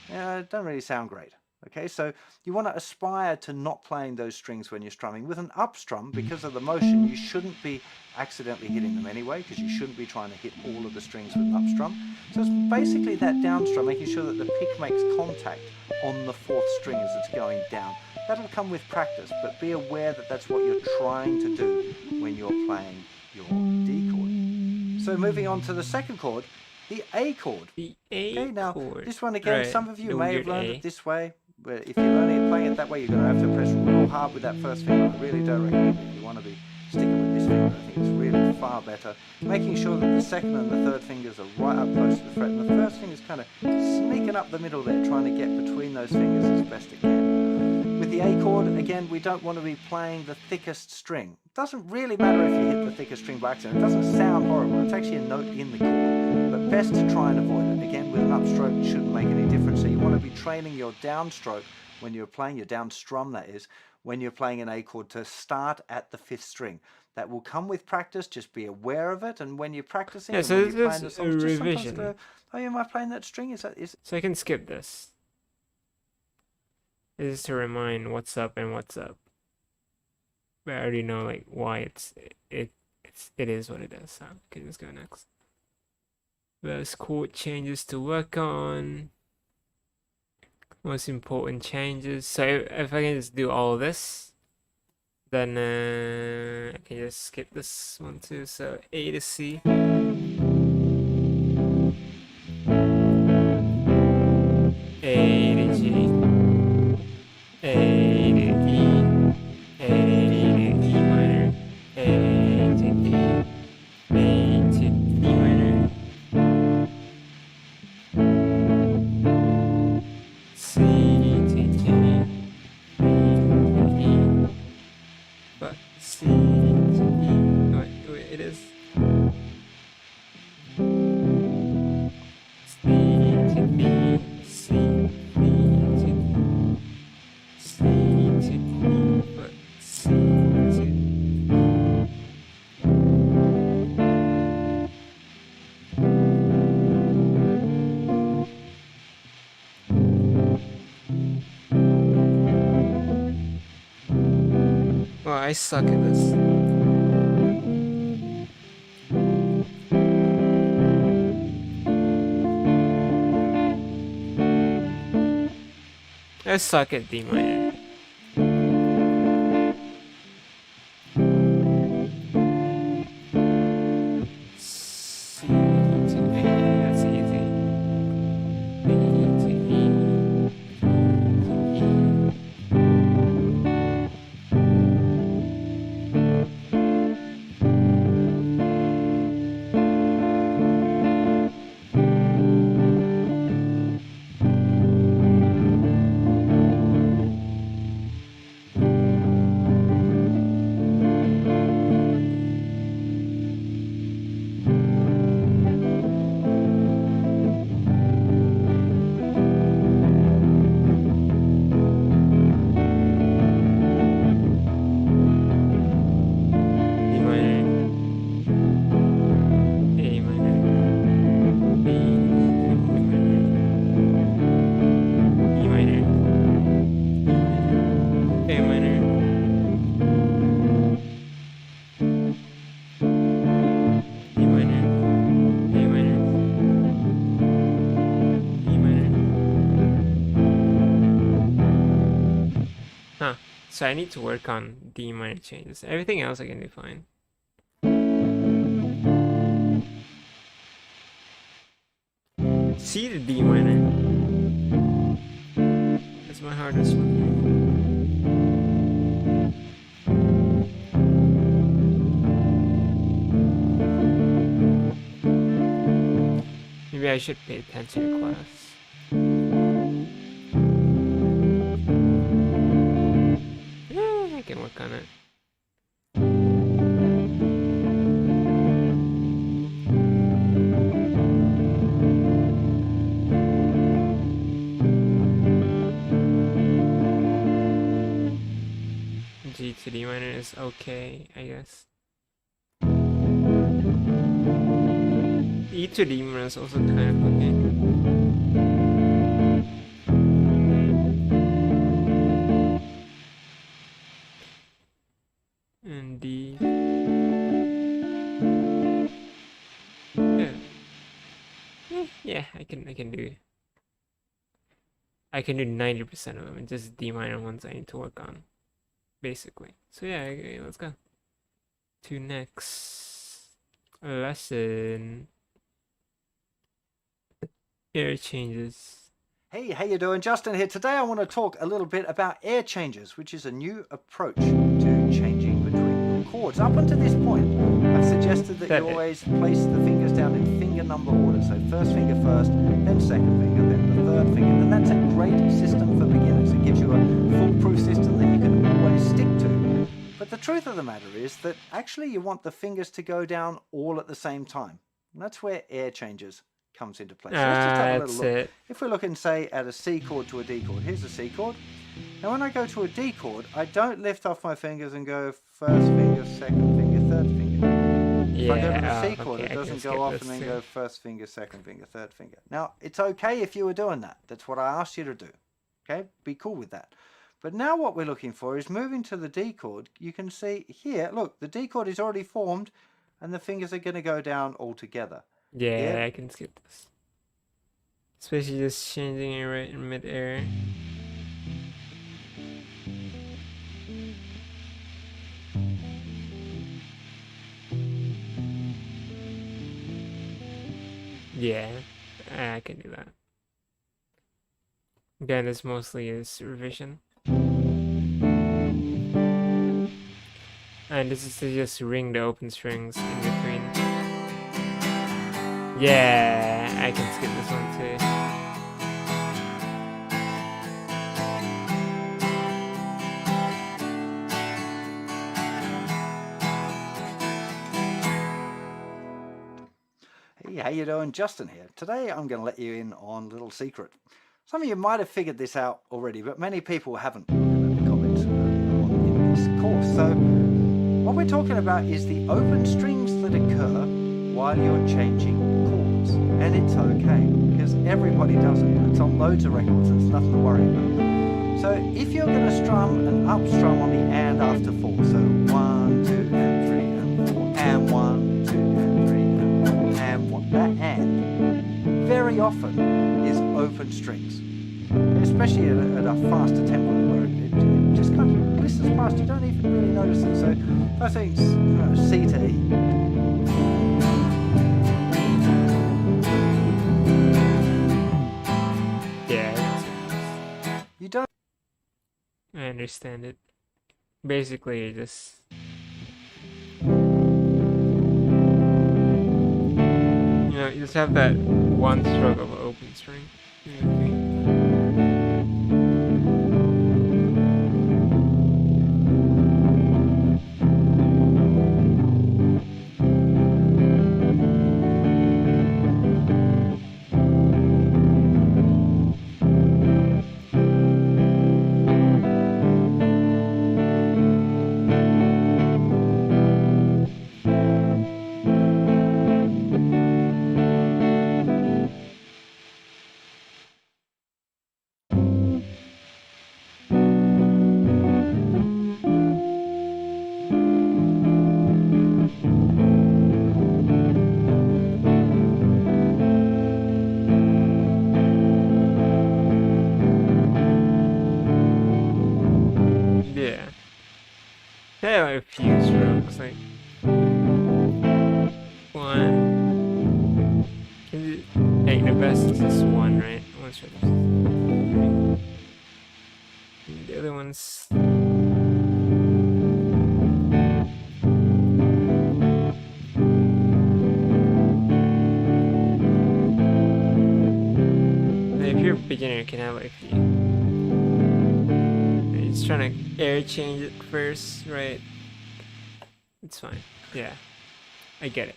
don't really sound great. Okay, so you want to aspire to not playing those strings when you're strumming. With an up strum, because of the motion, you shouldn't be accidentally hitting them anyway, because you shouldn't be trying to hit all of the strings with an up strum. So it's basically that down strum, making sure that the pick makes contact on the fourth string as it's going down. That'll come with practice, but be aware that that's what you're trying to do when you're playing your D chord. So moving on to the second chord, the A chord. The A chord. This one again, right. some of you The may have weird learned A. it this way. Where if you're learning playing it that way, you're going to have to press real hard with that first finger. I really don't recommend it. You want to be sticking with this finger. I think it's really far better. Making sure that the second and the third fingers are right up close to the fret, and the first finger's kind of sneaking up the middle there, trying to get between those fingers as best it can. With the A chord, again, we don't want to be playing the thickest string. It doesn't really matter if you hit the thickest string by accident. It doesn't sound horrible. It's actually a note in the chord, but best to try and avoid it. Again, with an upstroke, it shouldn't make any difference. So you want to be training your downstroke when you're playing, your down strum that is, when you're playing an A chord to start at the fifth string. That will come with practice, just be aware of it, and when you're practicing, Yeah, so when you're this playing the is a songs, just sometimes revision. go, oh yeah, am I playing that string? Is So I can skip this. This is to remind what's up and what's up. But I already know like why it is what it is. So okay, let's go next. There's chord changes to work on. Most important changes. So if I can just do all of this, then I can just skip this one too. So A to C. A to G. A to E. A to E minor. A to E. A to E minor. C to G. B to E. But C to E. Wait, it is. C to B. C, B to E. C to E. But C to E. Well, I suck at this. I suck at D minor. C to A, that's easy. B to E. G to E. D minor, A minor, B minor, E minor, A minor, D minor, A minor, E minor. Huh. So I need to work on D minor changes. Everything else I can do fine. C to D minor. That's my hardest one. Maybe I should pay attention to class. Yeah, I can work on it. is okay, I guess. E to D minor is also kind of okay. And D. Yeah, I can do 90% of them. It's just D minor ones I need to work on, basically. So yeah, okay, let's go to next lesson. Air changes. Hey, how you doing? Justin here. Today I want to talk a little bit about air changes, which is a new approach to changing between chords. Up until this point, I've suggested that you always place the fingers down in finger number order. So first finger first, then second finger, then the third finger. And that's a great system for beginners. It gives you a foolproof system that you can always stick to. But the truth of the matter is that actually you want the fingers to go down all at the same time. And that's where air changes comes into play. So let's just have a little look. If we're looking, say, at a C chord to a D chord, here's a C chord. Now when I go to a D chord, I don't lift off my fingers and go first finger, second finger, third finger. If I go to the C chord, it doesn't go off and then go first finger, second finger, third finger. Now, it's okay if you were doing that. That's what I asked you to do. Okay? Be cool with that. But now what we're looking for is moving to the D chord. You can see here, look, the D chord is already formed and the fingers are going to go down all together. Yeah, I can skip this. Especially just changing it right in mid-air. Yeah, I can do that. Again, this mostly is revision. And this is to just ring the open strings in between. Yeah, I can skip this one too. Hey, how you doing? Justin here. Today I'm going to let you in on a little secret. Some of you might have figured this out already, but many people haven't in the comments in this course. So what we're talking about is the open strings that occur while you're changing chords. And it's okay, because everybody does it. It's on loads of records, there's nothing to worry about. So if you're going to strum an up strum on the and after 4, so 1, 2, and 3, and 4, and 1, 2, and 3, and 4, and 1, that and very often is open strings, especially at a faster tempo where it just kind of glistens past, you don't even really notice it. So I think C to E. You don't. I understand it. Basically, you just you just have that one stroke of open string. A few strokes, like 1. Hey, the best is just 1, right? 1 stroke. The other one's if you're a beginner, you can have like it's trying to air change it first, right? It's fine. Yeah. I get it.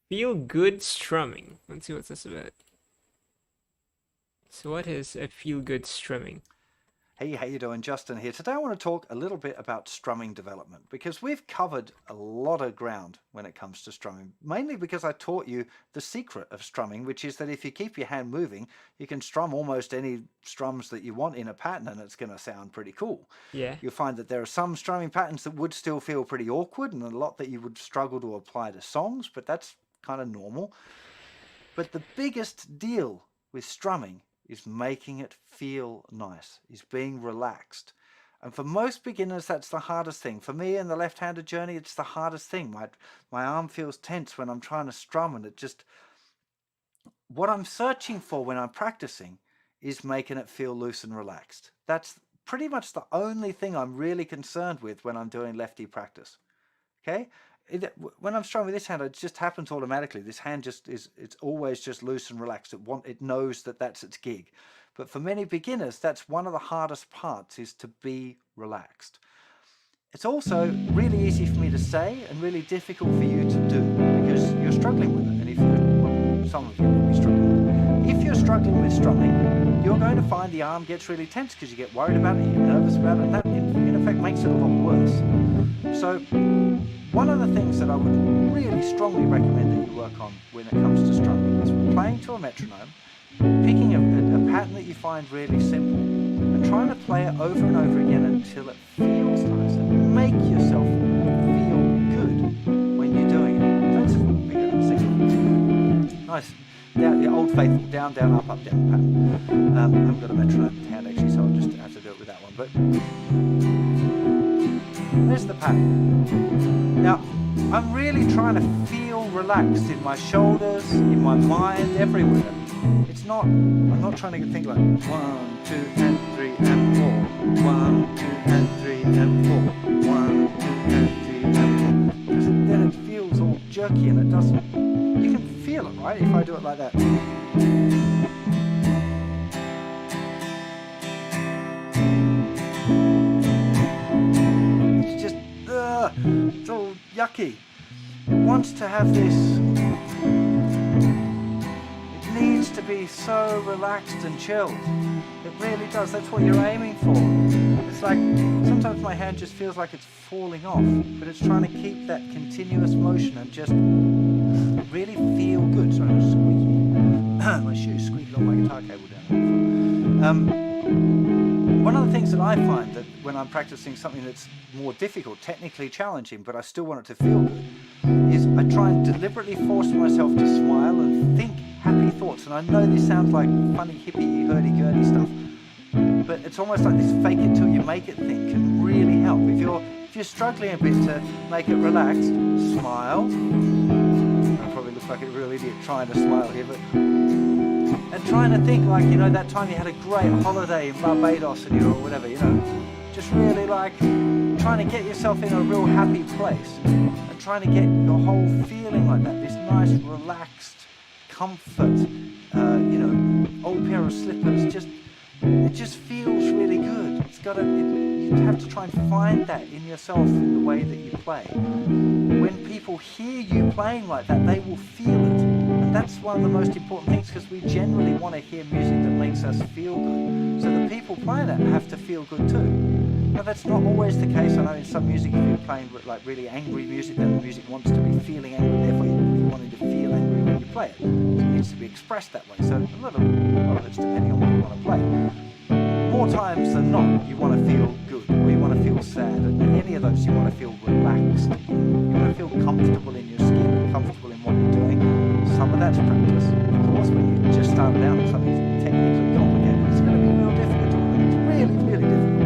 Feel good strumming. Let's see what's this about. So what is a feel good strumming? Hey, how you doing? Justin here. Today I want to talk a little bit about strumming development because we've covered a lot of ground when it comes to strumming, mainly because I taught you the secret of strumming, which is that if you keep your hand moving, you can strum almost any strums that you want in a pattern and it's going to sound pretty cool. Yeah. You'll find that there are some strumming patterns that would still feel pretty awkward and a lot that you would struggle to apply to songs, but that's kind of normal. But the biggest deal with strumming is making it feel nice, is being relaxed. And for most beginners, that's the hardest thing. For me in the left-handed journey, it's the hardest thing. My arm feels tense when I'm trying to strum, and what I'm searching for when I'm practicing is making it feel loose and relaxed. That's pretty much the only thing I'm really concerned with when I'm doing lefty practice. Okay? When I'm strumming with this hand, it just happens automatically. This hand it's always just loose and relaxed. It knows that that's its gig. But for many beginners, that's one of the hardest parts, is to be relaxed. It's also really easy for me to say and really difficult for you to do because you're struggling with it. And some of you will be struggling with it. If you're struggling with strumming, you're going to find the arm gets really tense because you get worried about it, you get nervous about it, and that in effect makes it a lot worse. So one of the things that I would really strongly recommend that you work on when it comes to strumming is playing to a metronome, picking a pattern that you find really simple, and trying to play it over and over again until it feels nice, and make yourself feel good when you're doing it. That's bigger than 6. Nice. The old faithful down, down, up, up, down pattern. I haven't got a metronome in hand actually, so I'll just have to do it with that one. But there's the pattern. Now, I'm really trying to feel relaxed in my shoulders, in my mind, everywhere. I'm not trying to think like 1, 2, and 3, and 4. 1, 2, and 3, and 4. 1, 2, and 3, and 4. Because then it feels all jerky and it doesn't. You can feel it, right? If I do it like that. It's all yucky. It wants to have this. It needs to be so relaxed and chilled. It really does. That's what you're aiming for. It's like sometimes my hand just feels like it's falling off, but it's trying to keep that continuous motion and just really feel good. Sorry, I'm squeaking. My shoe squeaked on my guitar cable down there. One of the things that I find that when I'm practicing something that's more difficult, technically challenging, but I still want it to feel good, is I try and deliberately force myself to smile and think happy thoughts. And I know this sounds like funny hippie hurdy-gurdy stuff, but it's almost like this fake it till you make it thing can really help. If you're struggling a bit to make it relaxed, smile. I probably look like a real idiot trying to smile here, but and trying to think like, that time you had a great holiday in Barbados and or whatever, just really like trying to get yourself in a real happy place and trying to get your whole feeling like that, this nice relaxed comfort, old pair of slippers, it just feels really good. You have to try and find that in yourself in the way that you play. When people hear you playing like that, they will feel it. And that's one of the most important things, because we generally want to hear music that makes us feel good. So the people playing it have to feel good too. Now that's not always the case. I know in some music, if you're playing like really angry music, then the music wants to be feeling angry, therefore you want to feel angry when you play it. So it needs to be expressed that way. So a lot of it's depending on what you want to play. More times than not, you want to feel good, or you want to feel sad, and in any of those you want to feel relaxed. You want to feel comfortable in your skin and comfortable in what you're doing. Some of that's practice. Of course, when you just start out with something technically complicated, it's going to be real difficult. It's really, really difficult.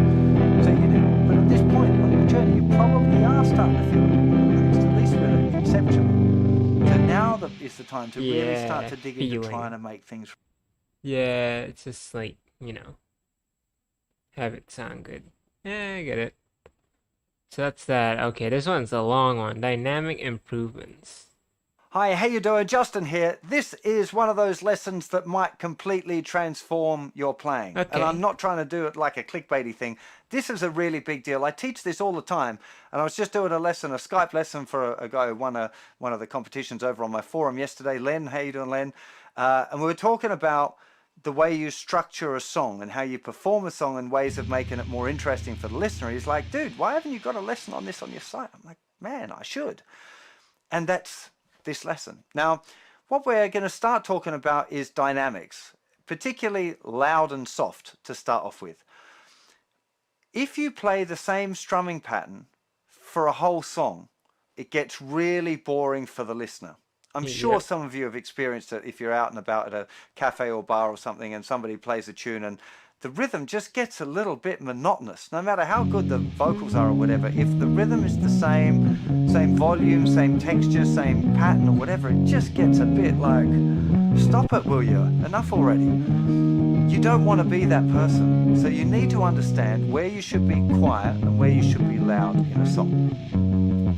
So but at this point on your journey, you probably are starting to feel relaxed, at least conceptually. So now is the time to really start to dig into trying to make things. Yeah, it's just like, have it sound good. Yeah, I get it. So that's that. Okay, this one's a long one. Dynamic improvements. Hi, how you doing? Justin here. This is one of those lessons that might completely transform your playing. Okay. And I'm not trying to do it like a clickbaity thing. This is a really big deal. I teach this all the time. And I was just doing a Skype lesson for a guy who won one of the competitions over on my forum yesterday. Len, how you doing, Len? And we were talking about the way you structure a song and how you perform a song and ways of making it more interesting for the listener. He's like, dude, why haven't you got a lesson on this on your site? I'm like, man, I should. And that's this lesson. Now, what we're going to start talking about is dynamics, particularly loud and soft to start off with. If you play the same strumming pattern for a whole song, it gets really boring for the listener. I'm sure some of you have experienced it if you're out and about at a cafe or bar or something and somebody plays a tune and the rhythm just gets a little bit monotonous. No matter how good the vocals are or whatever, if the rhythm is the same volume, same texture, same pattern or whatever, it just gets a bit like, stop it, will you? Enough already. You don't want to be that person. So you need to understand where you should be quiet and where you should be loud in a song.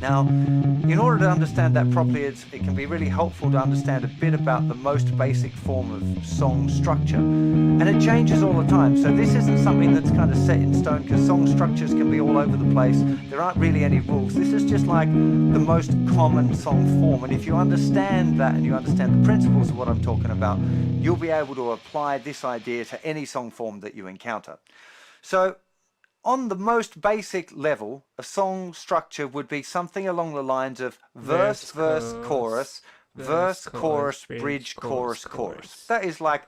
Now, in order to understand that properly, it can be really helpful to understand a bit about the most basic form of song structure. And it changes all the time. So this isn't something that's kind of set in stone, because song structures can be all over the place. There aren't really any rules. This is just like the most common song form. And if you understand that and you understand the principles of what I'm talking about, you'll be able to apply this idea to any song form that you encounter. So, on the most basic level, a song structure would be something along the lines of verse, chorus, verse, chorus, bridge, chorus. That is like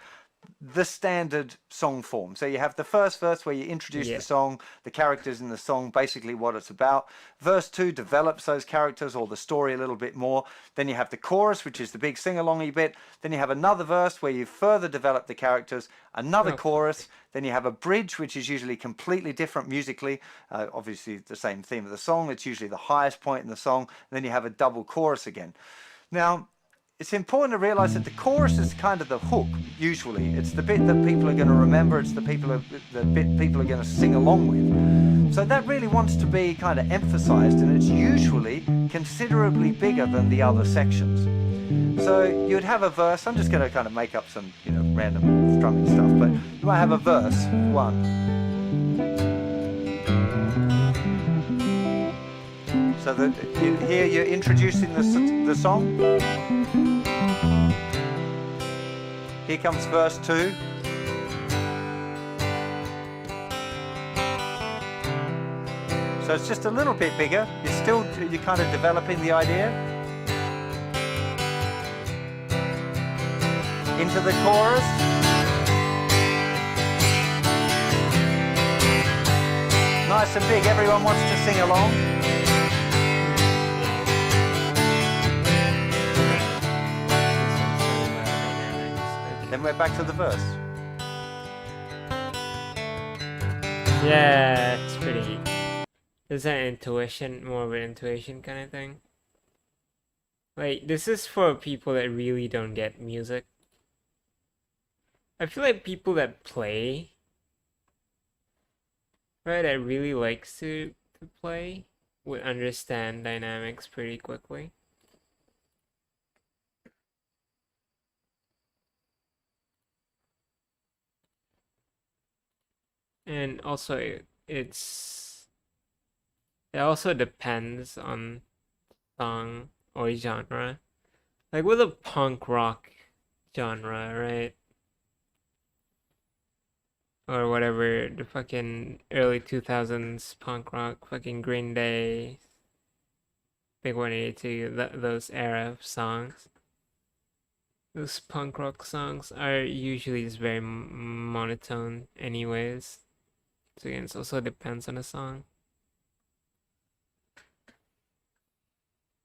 the standard song form. So you have the first verse where you introduce the song, the characters in the song, basically what it's about. Verse 2 develops those characters or the story a little bit more. Then you have the chorus, which is the big sing-alongy bit. Then you have another verse where you further develop the characters, another chorus. Then you have a bridge, which is usually completely different musically. Obviously the same theme of the song. It's usually the highest point in the song. And then you have a double chorus again. Now, it's important to realize that the chorus is kind of the hook, usually. It's the bit that people are going to remember. It's the bit people are going to sing along with. So that really wants to be kind of emphasized, and it's usually considerably bigger than the other sections. So you'd have a verse. I'm just going to kind of make up some, random strumming stuff, but you might have a verse, 1. So that here you're introducing the song. Here comes verse 2. So it's just a little bit bigger. You're kind of developing the idea. Into the chorus. Nice and big. Everyone wants to sing along. Then we're back to the verse. Yeah, it's pretty. Is that intuition, more of an intuition kind of thing? Like, this is for people that really don't get music. I feel like people that play, right, that really likes to play, would understand dynamics pretty quickly. And also, it also depends on song or genre. Like with a punk rock genre, right? Or whatever, the fucking early 2000s punk rock, fucking Green Day, Big 182, those era of songs. Those punk rock songs are usually just very monotone anyways. So again, it also depends on the song.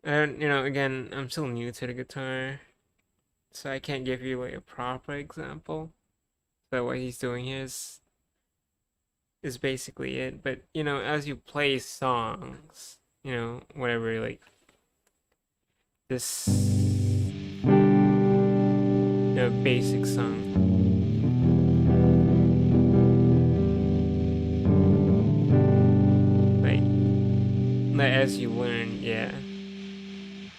And, again, I'm still new to the guitar, so I can't give you, like, a proper example. So what he's doing here is basically it. But, as you play songs, whatever, like, this, basic song. Like as you learn,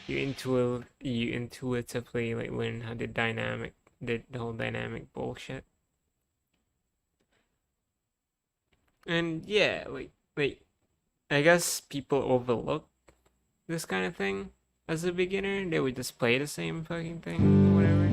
you intuitively like learn how the whole dynamic bullshit. And like I guess people overlook this kind of thing as a beginner. They would just play the same fucking thing or whatever.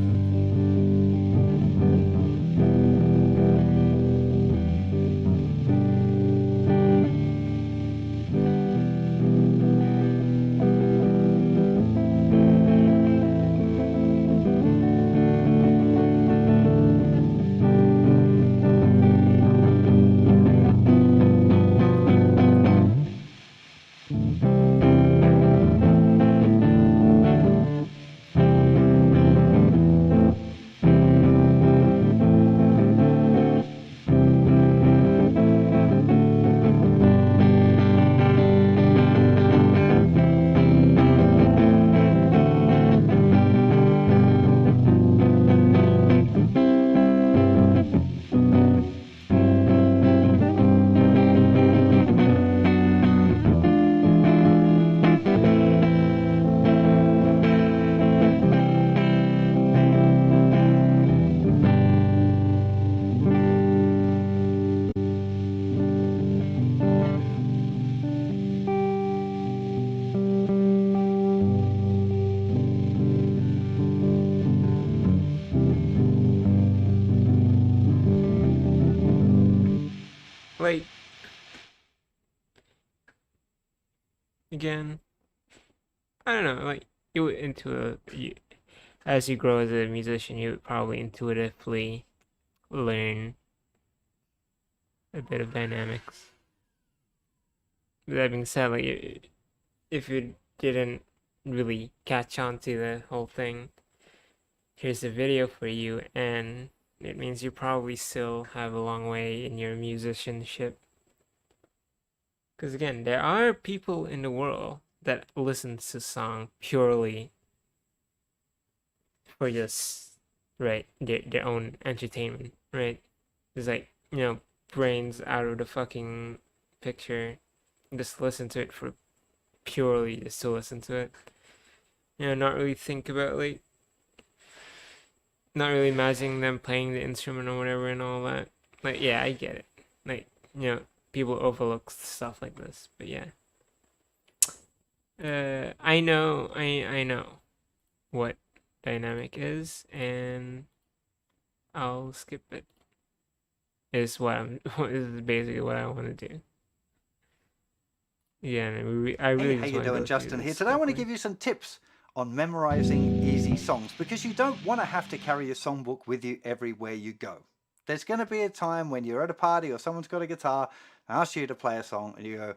Like, again, I don't know, like, you would as you grow as a musician, you would probably intuitively learn a bit of dynamics. That being said, like, if you didn't really catch on to the whole thing, here's a video for you, and it means you probably still have a long way in your musicianship. Because again, there are people in the world that listen to song purely for just, right, their own entertainment, right? It's like, brains out of the fucking picture. Just listen to it for purely just to listen to it. Not really think about, like, not really imagining them playing the instrument or whatever and all that. Like, yeah, I get it. Like, people overlook stuff like this, but yeah. I know what dynamic is, and I'll skip it. Is is basically what I want to do. Yeah, and I really Hey, just how you doing, Justin here. Today I want to give you some tips on memorizing easy songs, because you don't want to have to carry your songbook with you everywhere you go. There's going to be a time when you're at a party or someone's got a guitar and asks you to play a song and you go,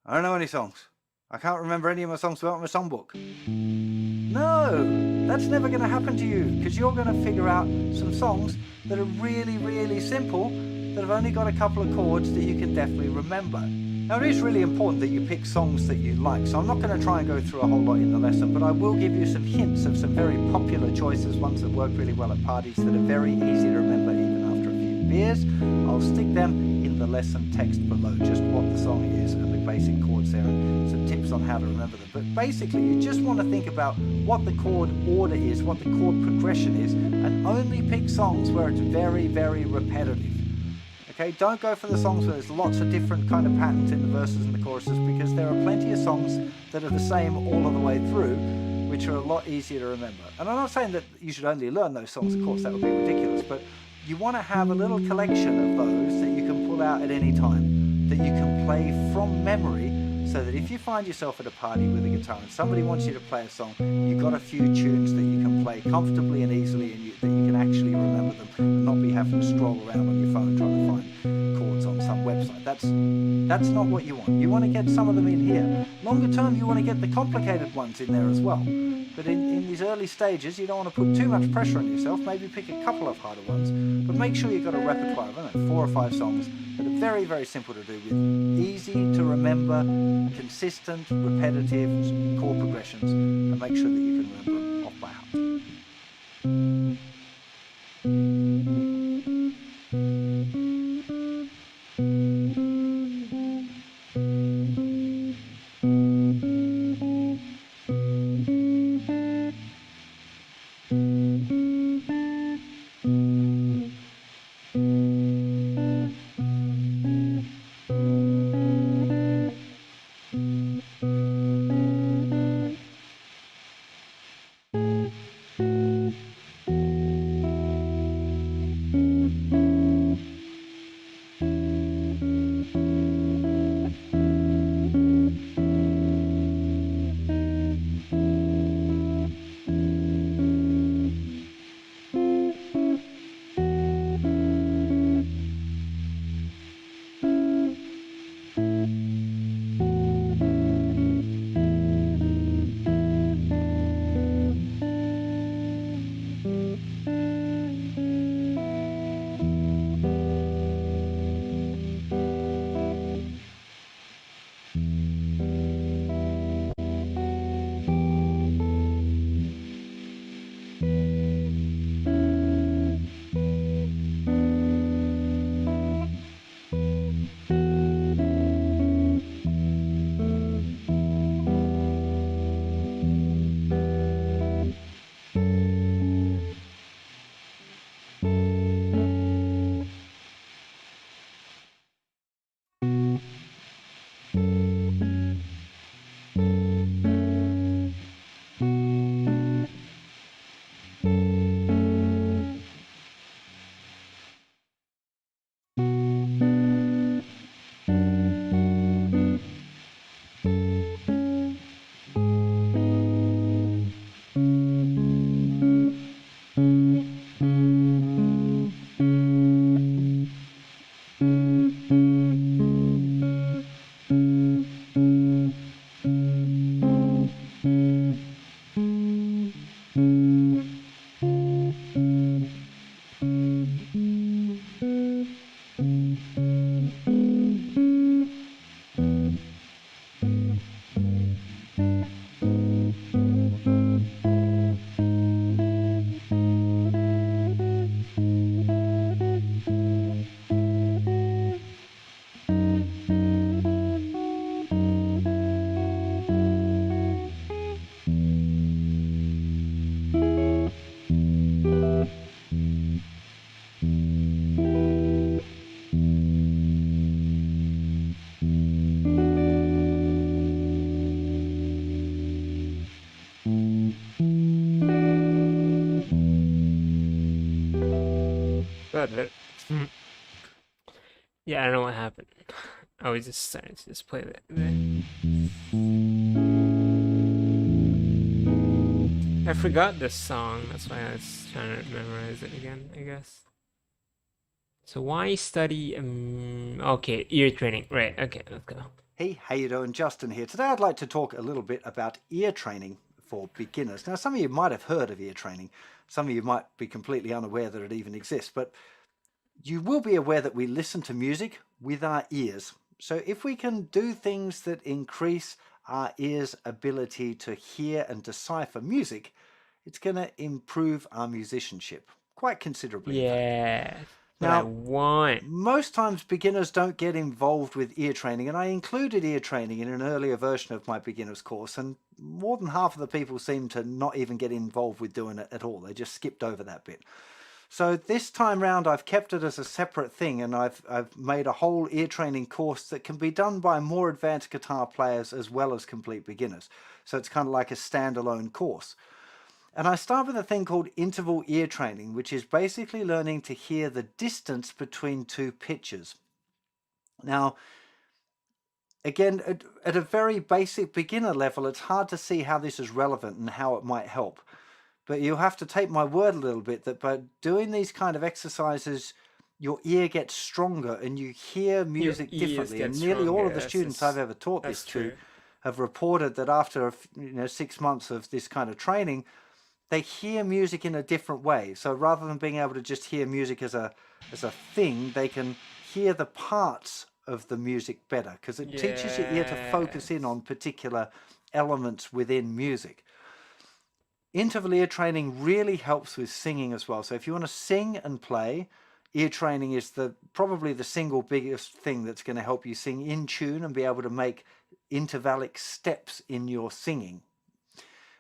I don't know any songs. I can't remember any of my songs without my songbook. No, that's never going to happen to you, because you're going to figure out some songs that are really, really simple, that have only got a couple of chords that you can definitely remember. Now, it is really important that you pick songs that you like, so I'm not going to try and go through a whole lot in the lesson, but I will give you some hints of some very popular choices, ones that work really well at parties, that are very easy to remember even after a few beers. I'll stick them in the lesson text below, just what the song is and the basic chords there, and some tips on how to remember them. But basically, you just want to think about what the chord order is, what the chord progression is, and only pick songs where it's very, very repetitive. Okay, don't go for the songs where there's lots of different kind of patterns in the verses and the choruses, because there are plenty of songs that are the same all of the way through, which are a lot easier to remember. And I'm not saying that you should only learn those songs, of course, that would be ridiculous, but you want to have a little collection of those that you can pull out at any time, that you can play from memory, so that if you find yourself at a party with a guitar and somebody wants you to play a song, you've got a few tunes that you can play comfortably and easily, and that you can actually remember them and not be having to stroll around on your phone trying to find chords on some website. That's not what you want. You want to get some of them in here. Longer term, you want to get the complicated ones in there as well. But in these early stages, you don't want to put too much pressure on yourself. Maybe pick a couple of harder ones, but make sure you've got a repertoire of, I don't know, 4 or 5 songs that are very, very simple to do with, easy to remember, consistent, repetitive chord progressions, and make sure that you can remember them off by heart. Got it. Yeah, I don't know what happened. I was just starting to just play that. I forgot this song. That's why I was trying to memorize it again, I guess. So why study? Okay, ear training. Right. Okay, let's go. Hey, how you doing? Justin here. Today I'd like to talk a little bit about ear training for beginners. Now, some of you might have heard of ear training. Some of you might be completely unaware that it even exists, but you will be aware that we listen to music with our ears. So if we can do things that increase our ears' ability to hear and decipher music, it's going to improve our musicianship quite considerably. Yeah, but I Now, want. most times beginners don't get involved with ear training, and I included ear training in an earlier version of my beginner's course, and more than half of the people seem to not even get involved with doing it at all. They just skipped over that bit. So this time round I've kept it as a separate thing, and I've made a whole ear training course that can be done by more advanced guitar players as well as complete beginners. So it's kind of like a standalone course. And I start with a thing called interval ear training, which is basically learning to hear the distance between two pitches. Now, again, at a very basic beginner level, it's hard to see how this is relevant and how it might help. But you'll have to take my word a little bit that by doing these kind of exercises, your ear gets stronger and you hear music differently. And nearly all of the students I've ever taught this to have reported that after 6 months of this kind of training, they hear music in a different way. So rather than being able to just hear music as a thing, they can hear the parts of the music better because it teaches your ear to focus in on particular elements within music. Interval ear training really helps with singing as well. So if you want to sing and play, ear training is probably the single biggest thing that's going to help you sing in tune and be able to make intervallic steps in your singing.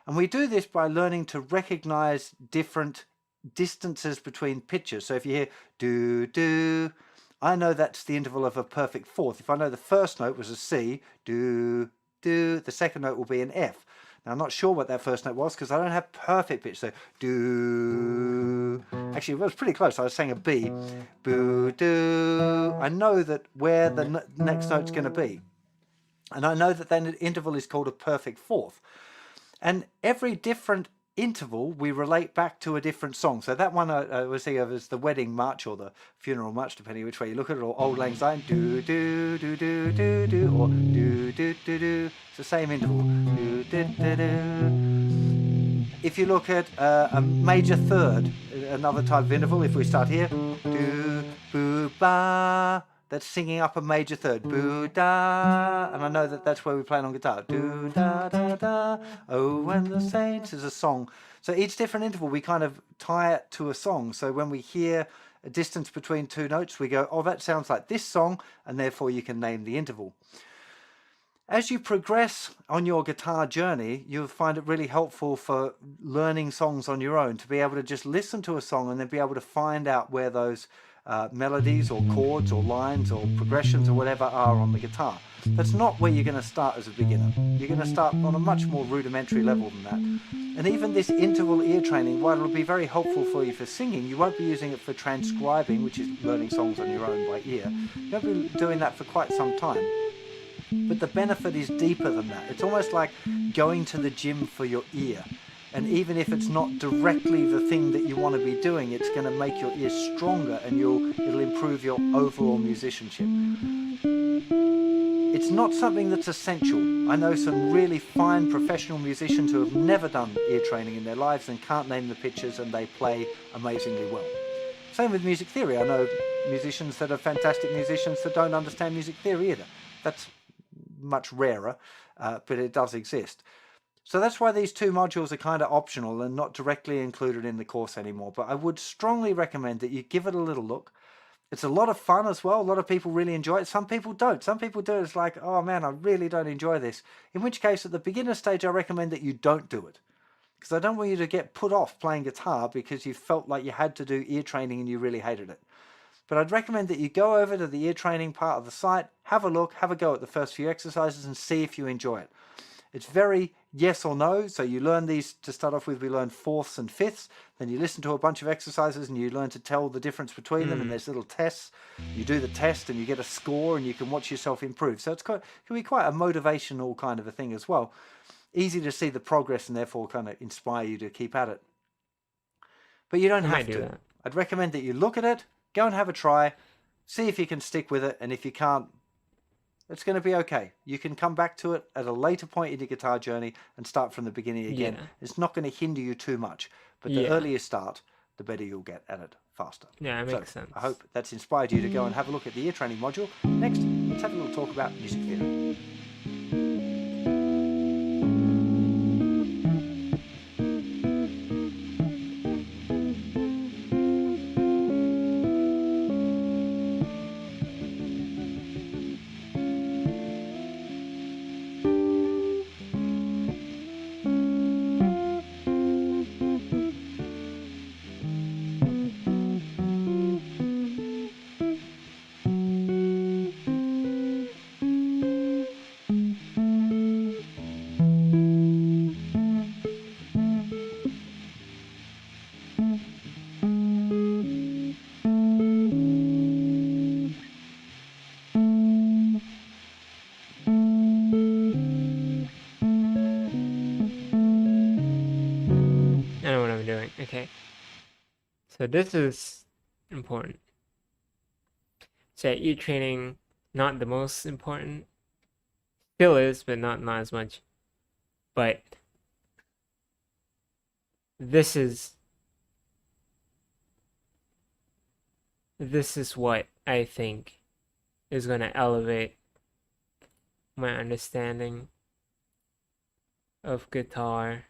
And we do this by learning to recognize different distances between pitches. So if you hear do, do, I know that's the interval of a perfect fourth. If I know the first note was a C, do, do, the second note will be an F. Now, I'm not sure what that first note was because I don't have perfect pitch. So, do. Actually, it was pretty close. I was saying a B. Boo, do. I know that where the next note's going to be. And I know that then an interval is called a perfect fourth. And every different interval we relate back to a different song. So that one I was thinking of as the wedding march or the funeral march, depending which way you look at it, or Auld Lang Syne, do do do do do do, or do do do do. It's the same interval. Do do do do. If you look at a major third, another type of interval, if we start here, do boo ba. That's singing up a major third, boo da, and I know that that's where we play it on guitar, do da da da, oh when the saints is a song. So each different interval we kind of tie it to a song. So when we hear a distance between two notes, we go, oh, that sounds like this song, and therefore you can name the interval. As you progress on your guitar journey, you'll find it really helpful for learning songs on your own, to be able to just listen to a song and then be able to find out where those melodies or chords or lines or progressions or whatever are on the guitar. That's not where you're going to start as a beginner. You're going to start on a much more rudimentary level than that. And even this interval ear training, while it'll be very helpful for you for singing, you won't be using it for transcribing, which is learning songs on your own by ear. You won't be doing that for quite some time. But the benefit is deeper than that. It's almost like going to the gym for your ear. And even if it's not directly the thing that you want to be doing, it's going to make your ear stronger and it'll improve your overall musicianship. It's not something that's essential. I know some really fine professional musicians who have never done ear training in their lives and can't name the pitches, and they play amazingly well. Same with music theory. I know musicians that are fantastic musicians that don't understand music theory either. That's much rarer, but it does exist. So that's why these two modules are kind of optional and not directly included in the course anymore. But I would strongly recommend that you give it a little look. It's a lot of fun as well. A lot of people really enjoy it. Some people don't. Some people do it. It's like, oh man, I really don't enjoy this. In which case, at the beginner stage, I recommend that you don't do it. Because I don't want you to get put off playing guitar because you felt like you had to do ear training and you really hated it. But I'd recommend that you go over to the ear training part of the site, have a look, have a go at the first few exercises and see if you enjoy it. It's very yes or no. So you learn these to start off with. We learn fourths and fifths. Then you listen to a bunch of exercises and you learn to tell the difference between them. And there's little tests. You do the test and you get a score and you can watch yourself improve. So it can be quite a motivational kind of a thing as well. Easy to see the progress and therefore kind of inspire you to keep at it. But you don't have to. I'd recommend that you look at it, go and have a try, see if you can stick with it. And if you can't, it's going to be okay. You can come back to it at a later point in your guitar journey and start from the beginning again. Yeah. It's not going to hinder you too much. But the earlier you start, the better you'll get at it faster. Yeah, it makes sense. I hope that's inspired you to go and have a look at the ear training module. Next, let's have a little talk about music theory. Okay, so this is important. So ear training, not the most important. Still is, but not as much. But this is what I think is going to elevate my understanding of guitar.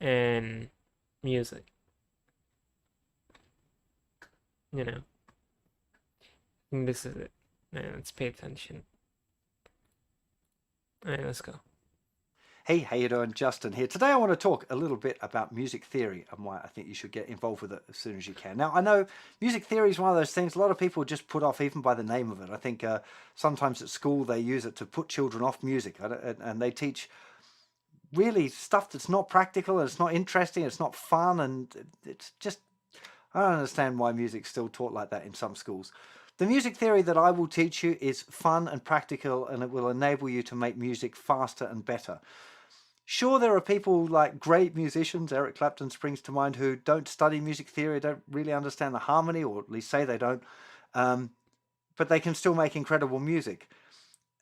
And music, you know. I think this is it. Now let's pay attention. All right, let's go. Hey, how you doing? Justin here. Today I want to talk a little bit about music theory and why I think you should get involved with it as soon as you can. Now, I know music theory is one of those things a lot of people just put off even by the name of it. I think sometimes at school they use it to put children off music, and they teach really stuff that's not practical and it's not interesting, it's not fun, and it's just, I don't understand why music's still taught like that in some schools. The music theory that I will teach you is fun and practical, and it will enable you to make music faster and better. Sure, there are people like great musicians, Eric Clapton springs to mind, who don't study music theory, don't really understand the harmony, or at least say they don't, but they can still make incredible music.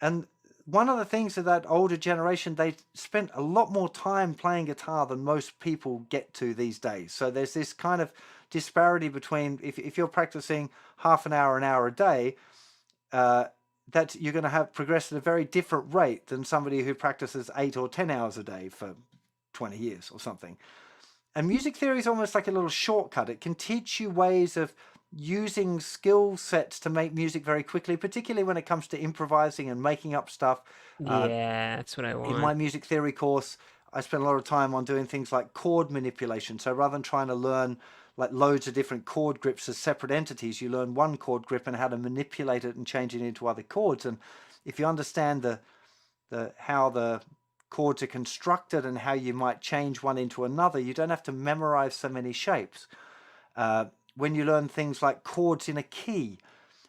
And one of the things of that older generation, they spent a lot more time playing guitar than most people get to these days. So there's this kind of disparity between, if you're practicing half an hour a day, that you're going to have progressed at a very different rate than somebody who practices 8 or 10 hours a day for 20 years or something. And music theory is almost like a little shortcut. It can teach you ways of using skill sets to make music very quickly, particularly when it comes to improvising and making up stuff. Yeah, that's what I want. In my music theory course, I spent a lot of time on doing things like chord manipulation. So rather than trying to learn like loads of different chord grips as separate entities, you learn one chord grip and how to manipulate it and change it into other chords. And if you understand how the chords are constructed and how you might change one into another, you don't have to memorize so many shapes. When you learn things like chords in a key,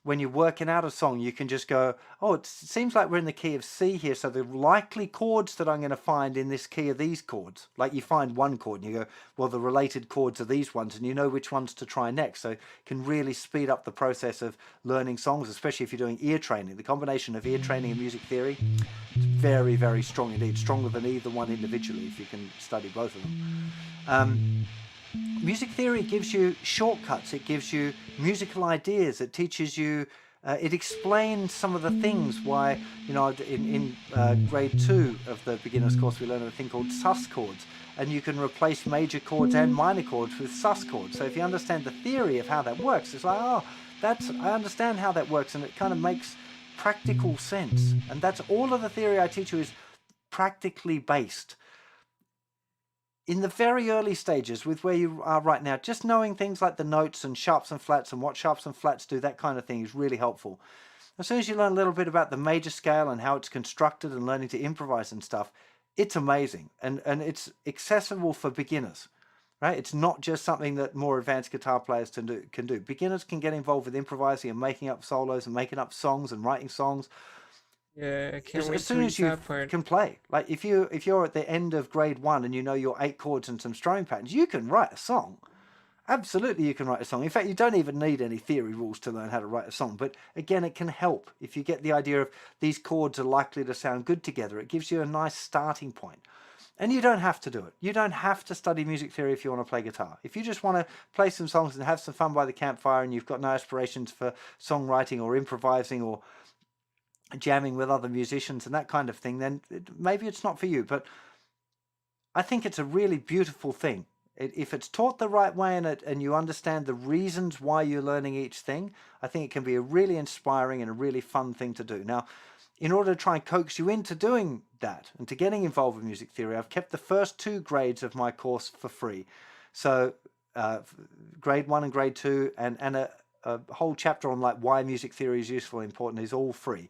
when you're working out a song, you can just go, oh, it seems like we're in the key of C here, so the likely chords that I'm going to find in this key are these chords. Like you find one chord and you go, well, the related chords are these ones, and you know which ones to try next. So it can really speed up the process of learning songs, especially if you're doing ear training. The combination of ear training and music theory is very, very strong indeed, stronger than either one individually if you can study both of them. Music theory gives you shortcuts, it gives you musical ideas, it teaches you, it explains some of the things why, you know, in grade 2 of the beginner's course we learned a thing called sus chords, and you can replace major chords and minor chords with sus chords. So if you understand the theory of how that works, it's like, oh, I understand how that works, and it kind of makes practical sense. And that's all of the theory I teach you is practically based. in the very early stages with where you are right now, just knowing things like the notes and sharps and flats and what sharps and flats do, that kind of thing is really helpful. As soon as you learn a little bit about the major scale and how it's constructed and learning to improvise and stuff, it's amazing. And it's accessible for beginners, right? It's not just something that more advanced guitar players can do. Beginners can get involved with improvising and making up solos and making up songs and writing songs Yeah, I can't wait as to soon read as you that part. can play. Like if you're at the end of grade 1 and you know your 8 chords and some strumming patterns, you can write a song. Absolutely, you can write a song. In fact, you don't even need any theory rules to learn how to write a song. But again, it can help if you get the idea of these chords are likely to sound good together. It gives you a nice starting point. And you don't have to do it. You don't have to study music theory if you want to play guitar. If you just want to play some songs and have some fun by the campfire and you've got no aspirations for songwriting or improvising or jamming with other musicians and that kind of thing, then maybe it's not for you. But I think it's a really beautiful thing. If it's taught the right way and you understand the reasons why you're learning each thing, I think it can be a really inspiring and a really fun thing to do. Now, in order to try and coax you into doing that and to getting involved with music theory, I've kept the first 2 grades of my course for free. So grade 1 and grade 2 and a whole chapter on like why music theory is useful and important is all free.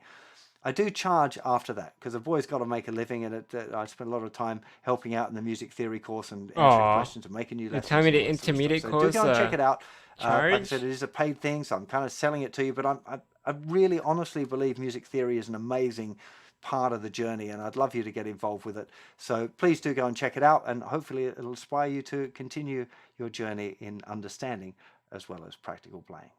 I do charge after that because a boy's got to make a living, and I spend a lot of time helping out in the music theory course and answering Aw, questions and making new you lessons. tell me And the all that sort of stuff. intermediate So do course go and check it out. Like I charge? said, it is a paid thing, so I'm kind of selling it to you. But I really honestly believe music theory is an amazing part of the journey, and I'd love you to get involved with it. So please do go and check it out, and hopefully it'll inspire you to continue your journey in understanding as well as practical playing.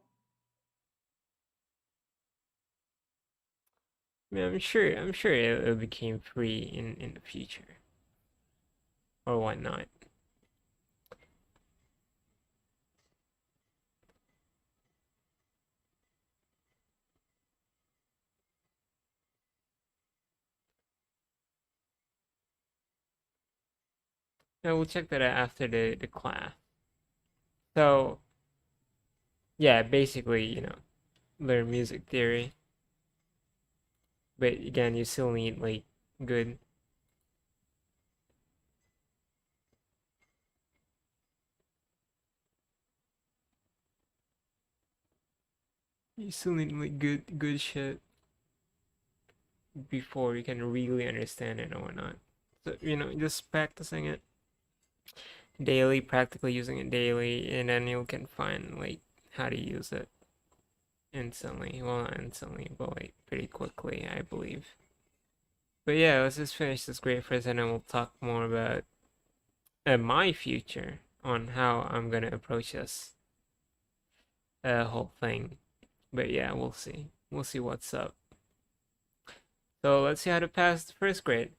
I mean, I'm sure it'll become free in the future. Or why not? No, we'll check that out after the class. So, yeah, basically, learn music theory. But again, you still need, like, good. You still need, like, good shit before you can really understand it or whatnot. So, just practicing it daily, practically using it daily, and then you can find, like, how to use it instantly. Well, not instantly, but, like, pretty quickly, I believe. But yeah, let's just finish this grade first, and then we'll talk more about my future on how I'm gonna approach this whole thing. But yeah, we'll see. We'll see what's up. So let's see how to pass the first grade.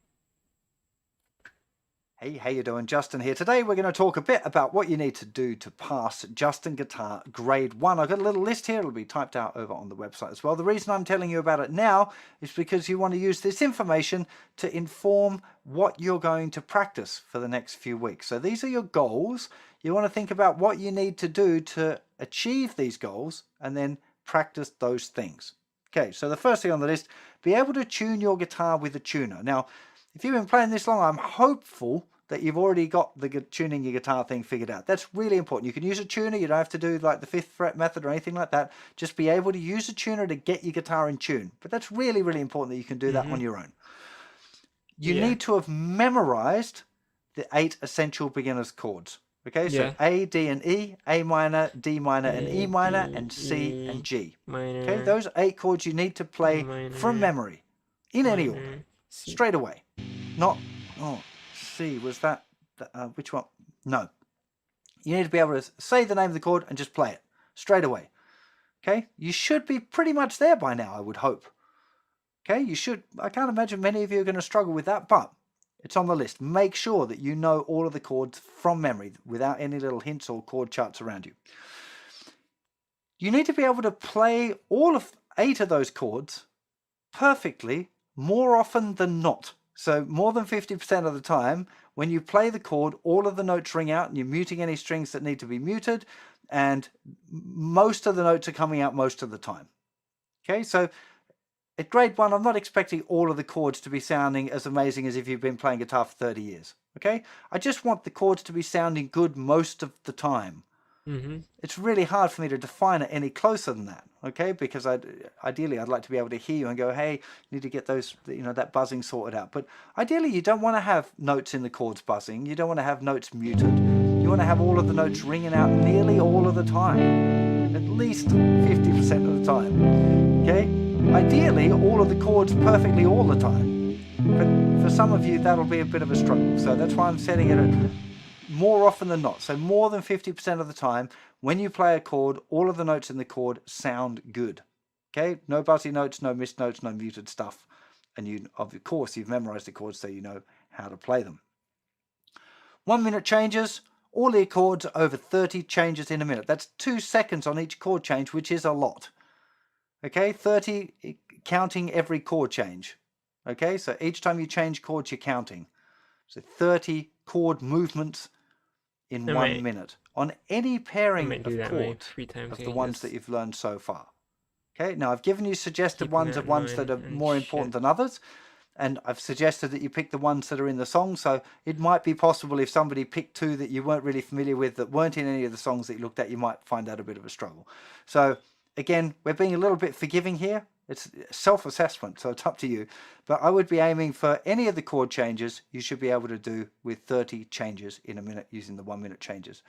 Hey, how you doing? Justin here. Today we're going to talk a bit about what you need to do to pass Justin Guitar Grade 1. I've got a little list here. It'll be typed out over on the website as well. The reason I'm telling you about it now is because you want to use this information to inform what you're going to practice for the next few weeks. So these are your goals. You want to think about what you need to do to achieve these goals and then practice those things. Okay, so the first thing on the list, be able to tune your guitar with a tuner. Now, if you've been playing this long, I'm hopeful that you've already got the tuning your guitar thing figured out. That's really important. You can use a tuner. You don't have to do like the 5th fret method or anything like that. Just be able to use a tuner to get your guitar in tune. But that's really, really important that you can do that on your own. You need to have memorized the 8 essential beginner's chords. Okay, so A, D, and E, A minor, D minor, and E minor, and C and G. Minor, okay, those 8 chords you need to play from memory, in any order, straight away. Not, C, was that, which one? No. You need to be able to say the name of the chord and just play it straight away. Okay, you should be pretty much there by now, I would hope. Okay, you should. I can't imagine many of you are going to struggle with that, but it's on the list. Make sure that you know all of the chords from memory without any little hints or chord charts around you. You need to be able to play all of 8 of those chords perfectly more often than not. So more than 50% of the time, when you play the chord, all of the notes ring out and you're muting any strings that need to be muted, and most of the notes are coming out most of the time. Okay, so at grade 1, I'm not expecting all of the chords to be sounding as amazing as if you've been playing guitar for 30 years. Okay? I just want the chords to be sounding good most of the time. It's really hard for me to define it any closer than that, okay? Because ideally I'd like to be able to hear you and go, hey, you need to get those, that buzzing sorted out. But ideally you don't want to have notes in the chords buzzing. You don't want to have notes muted. You want to have all of the notes ringing out nearly all of the time, at least 50% of the time, okay? Ideally, all of the chords perfectly all the time. But for some of you, that'll be a bit of a struggle. So that's why I'm setting it at more often than not. So more than 50% of the time, when you play a chord, all of the notes in the chord sound good. Okay? No buzzy notes, no missed notes, no muted stuff. And you, of course, you've memorized the chords so you know how to play them. 1 minute changes. All the chords are over 30 changes in a minute. That's 2 seconds on each chord change, which is a lot. Okay, 30 counting every chord change. Okay, so each time you change chords, you're counting. So 30 chord movements in 1 minute on any pairing of chords of the ones that you've learned so far. Okay, now I've given you suggested ones of ones that are more important than others. And I've suggested that you pick the ones that are in the song. So it might be possible if somebody picked 2 that you weren't really familiar with, that weren't in any of the songs that you looked at, you might find that a bit of a struggle. So again, we're being a little bit forgiving here. It's self-assessment, so it's up to you. But I would be aiming for any of the chord changes you should be able to do with 30 changes in a minute using the 1 minute changes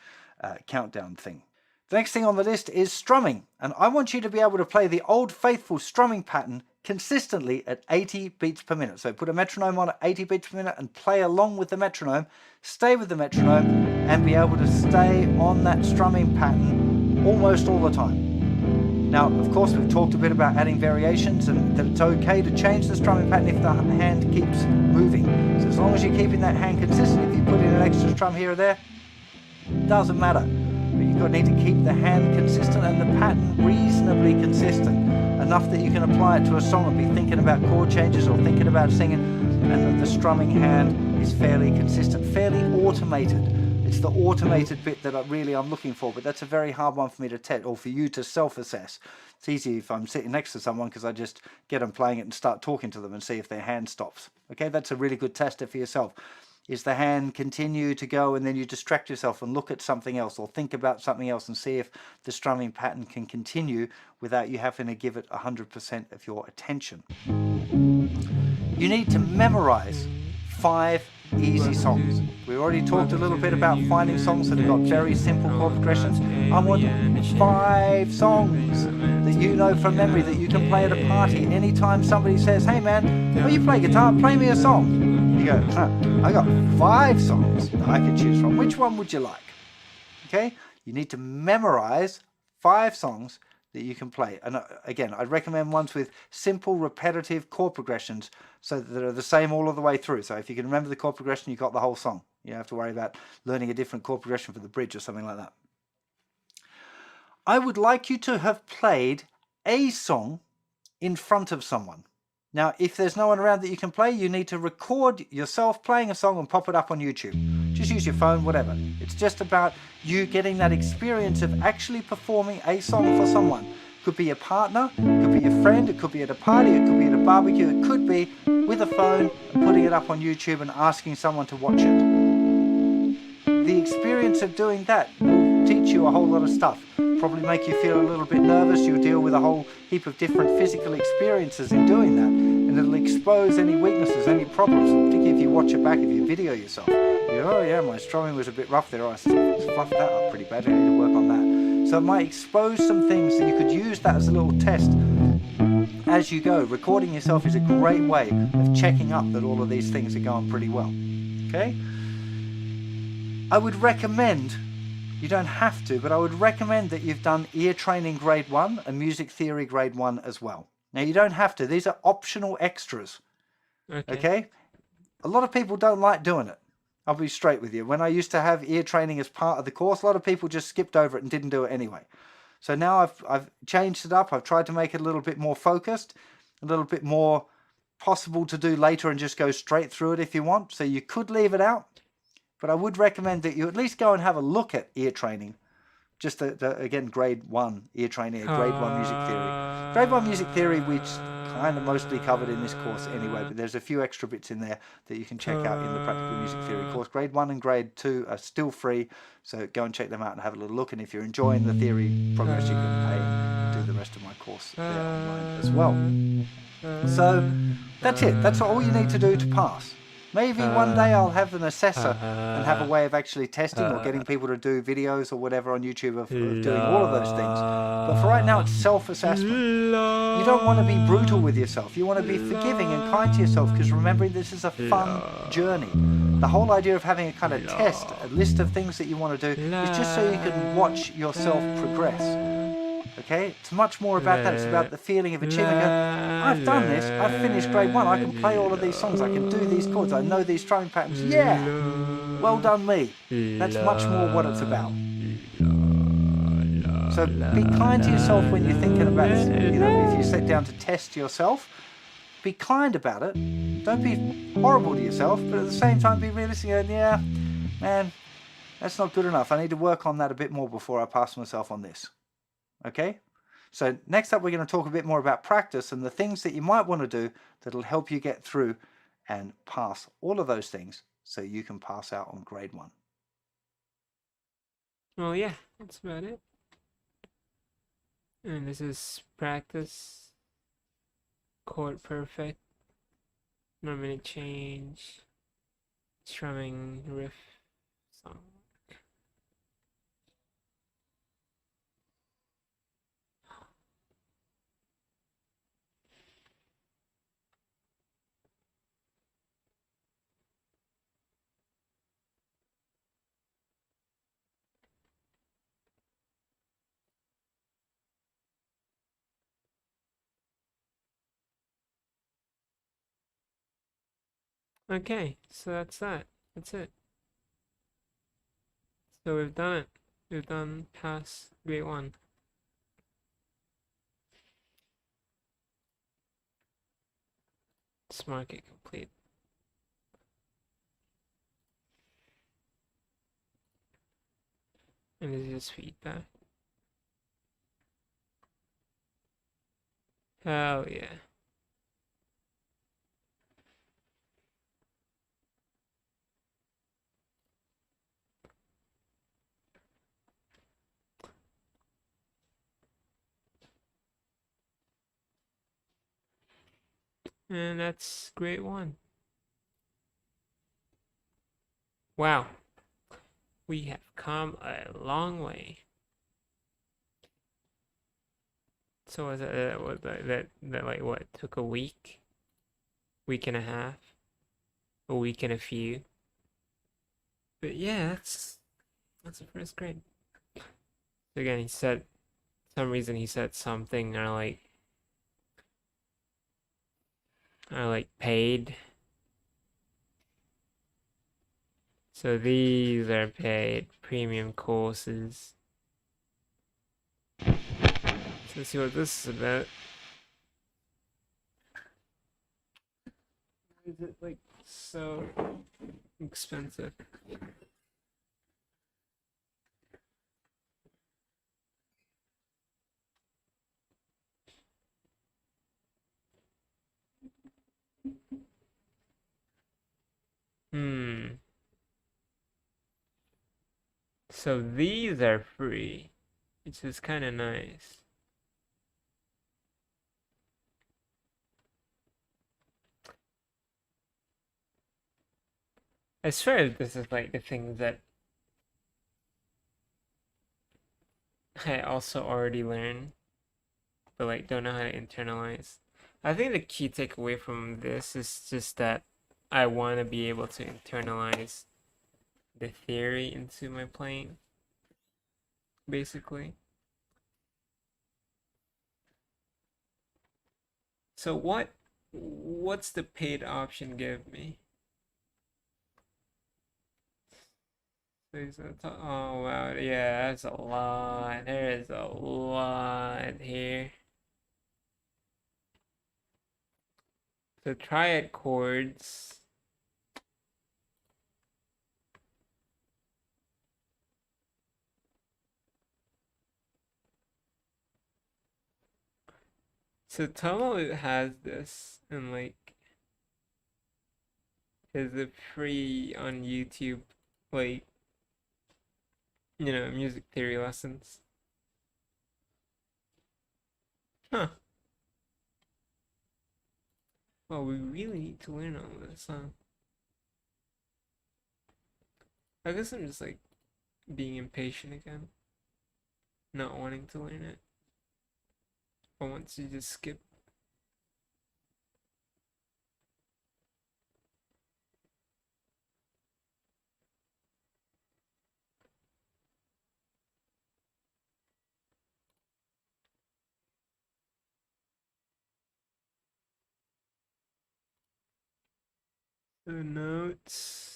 countdown thing. The next thing on the list is strumming. And I want you to be able to play the old faithful strumming pattern consistently at 80 beats per minute. So put a metronome on at 80 beats per minute and play along with the metronome, stay with the metronome, and be able to stay on that strumming pattern almost all the time. Now, of course, we've talked a bit about adding variations and that it's okay to change the strumming pattern if the hand keeps moving. So as long as you're keeping that hand consistent, if you put in an extra strum here or there, doesn't matter. But you've got to need to keep the hand consistent and the pattern reasonably consistent, enough that you can apply it to a song and be thinking about chord changes or thinking about singing, and that the strumming hand is fairly consistent, fairly automated. It's the automated bit that I'm looking for, but that's a very hard one for me to test, or for you to self-assess. It's easy if I'm sitting next to someone because I just get them playing it and start talking to them and see if their hand stops. Okay, that's a really good tester for yourself. Is the hand continue to go and then you distract yourself and look at something else or think about something else and see if the strumming pattern can continue without you having to give it 100% of your attention. You need to memorize 5 easy songs. We already talked a little bit about finding songs that have got very simple chord progressions. I want 5 songs that you know from memory that you can play at a party. Anytime somebody says, hey man, well, you play guitar, play me a song. You go, I got 5 songs that I can choose from. Which one would you like? Okay, you need to memorize 5 songs that you can play. And again, I'd recommend ones with simple, repetitive chord progressions so that they're the same all of the way through. So if you can remember the chord progression, you've got the whole song. You don't have to worry about learning a different chord progression for the bridge or something like that. I would like you to have played a song in front of someone. Now, if there's no one around that you can play, you need to record yourself playing a song and pop it up on YouTube. Just use your phone, whatever. It's just about you getting that experience of actually performing a song for someone. It could be your partner, it could be your friend, it could be at a party, it could be at a barbecue, it could be with a phone and putting it up on YouTube and asking someone to watch it. The experience of doing that will teach you a whole lot of stuff. Probably make you feel a little bit nervous. You'll deal with a whole heap of different physical experiences in doing that, and it'll expose any weaknesses, any problems, particularly if you watch it back, if you video yourself. You go, oh yeah, my strumming was a bit rough there, I fluffed that up pretty badly, I need to work on that. So it might expose some things that you could use that as a little test as you go. Recording yourself is a great way of checking up that all of these things are going pretty well. Okay? I would recommend, you don't have to, but I would recommend that you've done ear training grade 1 and music theory grade 1 as well. Now you don't have to, these are optional extras. Okay? A lot of people don't like doing it. I'll be straight with you. When I used to have ear training as part of the course, a lot of people just skipped over it and didn't do it anyway. So now I've changed it up. I've tried to make it a little bit more focused, a little bit more possible to do later and just go straight through it if you want. So you could leave it out. But I would recommend that you at least go and have a look at ear training. Just again, grade 1 ear training, grade 1 music theory. Grade 1 music theory, we kind of mostly covered in this course anyway, but there's a few extra bits in there that you can check out in the Practical Music Theory course. Grade 1 and Grade 2 are still free, so go and check them out and have a little look. And if you're enjoying the theory progress, you can pay and do the rest of my course there online as well. So that's it. That's all you need to do to pass. Maybe one day I'll have an assessor and have a way of actually testing or getting people to do videos or whatever on YouTube of doing all of those things. But for right now, it's self-assessment. You don't want to be brutal with yourself. You want to be forgiving and kind to yourself, because remember, this is a fun journey. The whole idea of having a kind of test, a list of things that you want to do, is just so you can watch yourself progress. Okay, it's much more about that. It's about the feeling of achievement. I've done this. I've finished grade 1. I can play all of these songs. I can do these chords. I know these strumming patterns. Yeah, well done me. That's much more what it's about. So be kind to yourself when you're thinking about, if you sit down to test yourself, be kind about it. Don't be horrible to yourself, but at the same time be realistic and yeah, man, that's not good enough. I need to work on that a bit more before I pass myself on this. Okay, so next up we're going to talk a bit more about practice and the things that you might want to do that'll help you get through and pass all of those things so you can pass out on grade 1. Well, yeah, that's about it. And this is practice. Chord perfect. Harmonic change. Strumming riff song. Okay, so that's that. That's it. So we've done it. We've done past grade 1. Let's mark it complete. And this is feedback. Hell yeah. And that's grade 1. Wow. We have come a long way. So was that like what, took a week and a half, a week and a few. But yeah, that's the first grade. So again, he said, some reason he said something are like paid. So these are paid premium courses. So let's see what this is about. Is it like so expensive? So these are free, which is kind of nice. I swear this is like the things that I also already learned, but like don't know how to internalize. I think the key takeaway from this is just that I want to be able to internalize the theory into my playing, basically. So what's the paid option give me? Oh wow, yeah, that's a lot. There is a lot here. So triad chords. So Tomo has this and like is it free on YouTube, like music theory lessons. Huh. Well, we really need to learn all this, huh? I guess I'm just like being impatient again, not wanting to learn it. I want to just skip. The notes.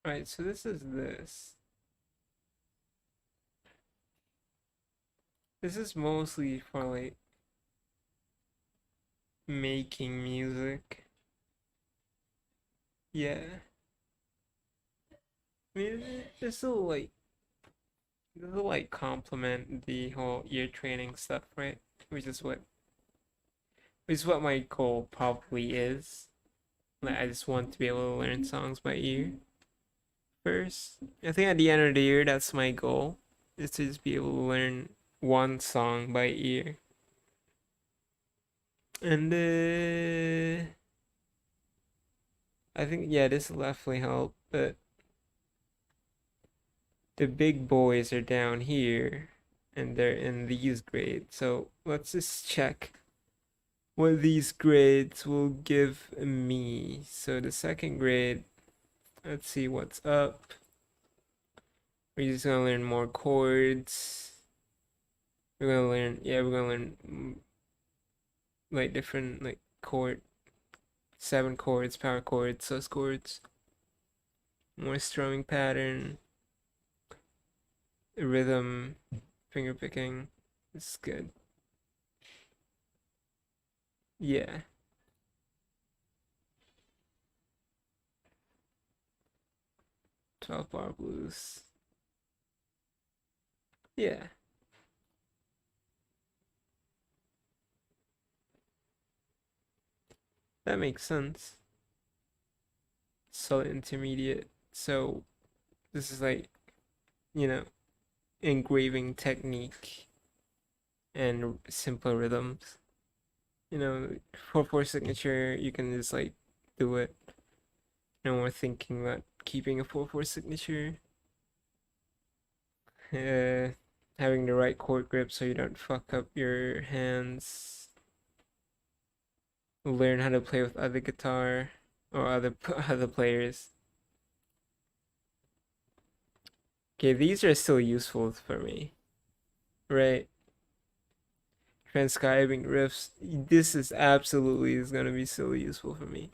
Alright, so this is this. This is mostly for like making music. Yeah. I mean, this will complement the whole ear training stuff, right? Which is what my goal probably is. Like, I just want to be able to learn songs by ear first. I think at the end of the year, that's my goal, is to just be able to learn one song by ear. And I think, yeah, this will definitely help, but the big boys are down here and they're in these grades. So let's just check what these grades will give me. So the second grade, let's see what's up. We're just gonna learn more chords. We're gonna learn like different like 7 chords, power chords, sus chords, more strumming pattern, rhythm, finger picking. This is good. Yeah. $12 blues. Yeah. That makes sense. So intermediate. So this is like, you know, engraving technique and simple rhythms. 4/4 signature, you can just like do it. No more thinking about keeping a 4/4 signature. Having the right chord grip so you don't fuck up your hands. Learn how to play with other guitar or other players. Okay, these are still useful for me, right? Transcribing riffs. This is gonna be so useful for me.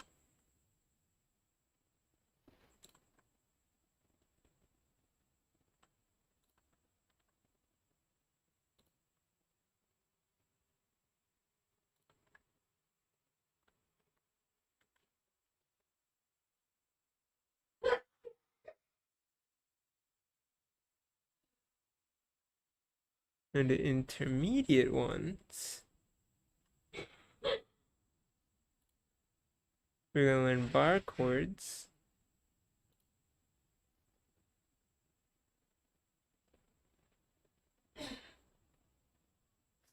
And the intermediate ones, we're gonna learn bar chords.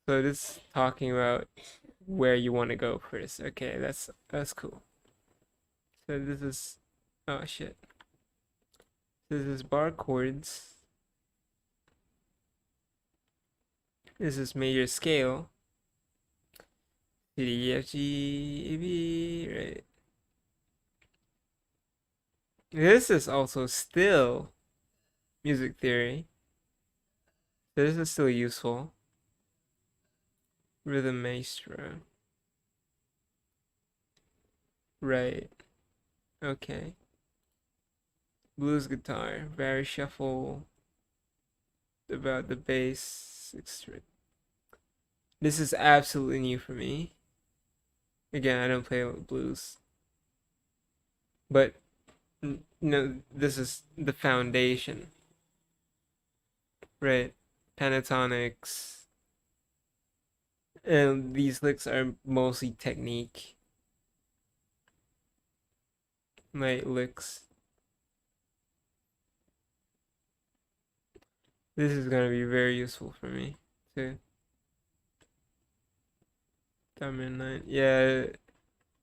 So this is talking about where you want to go first. Okay, that's cool. So this is, oh shit. This is bar chords. This is major scale. C, D, E, F, G, A, B, right? This is also still music theory. So this is still useful. Rhythm maestro. Right. Okay. Blues guitar. Very shuffle. About the bass. 6 This is absolutely new for me. Again, I don't play blues. But no, this is the foundation. Right. Pentatonics. And these licks are mostly technique. Light licks. This is gonna be very useful for me too. Dominant 9. Yeah,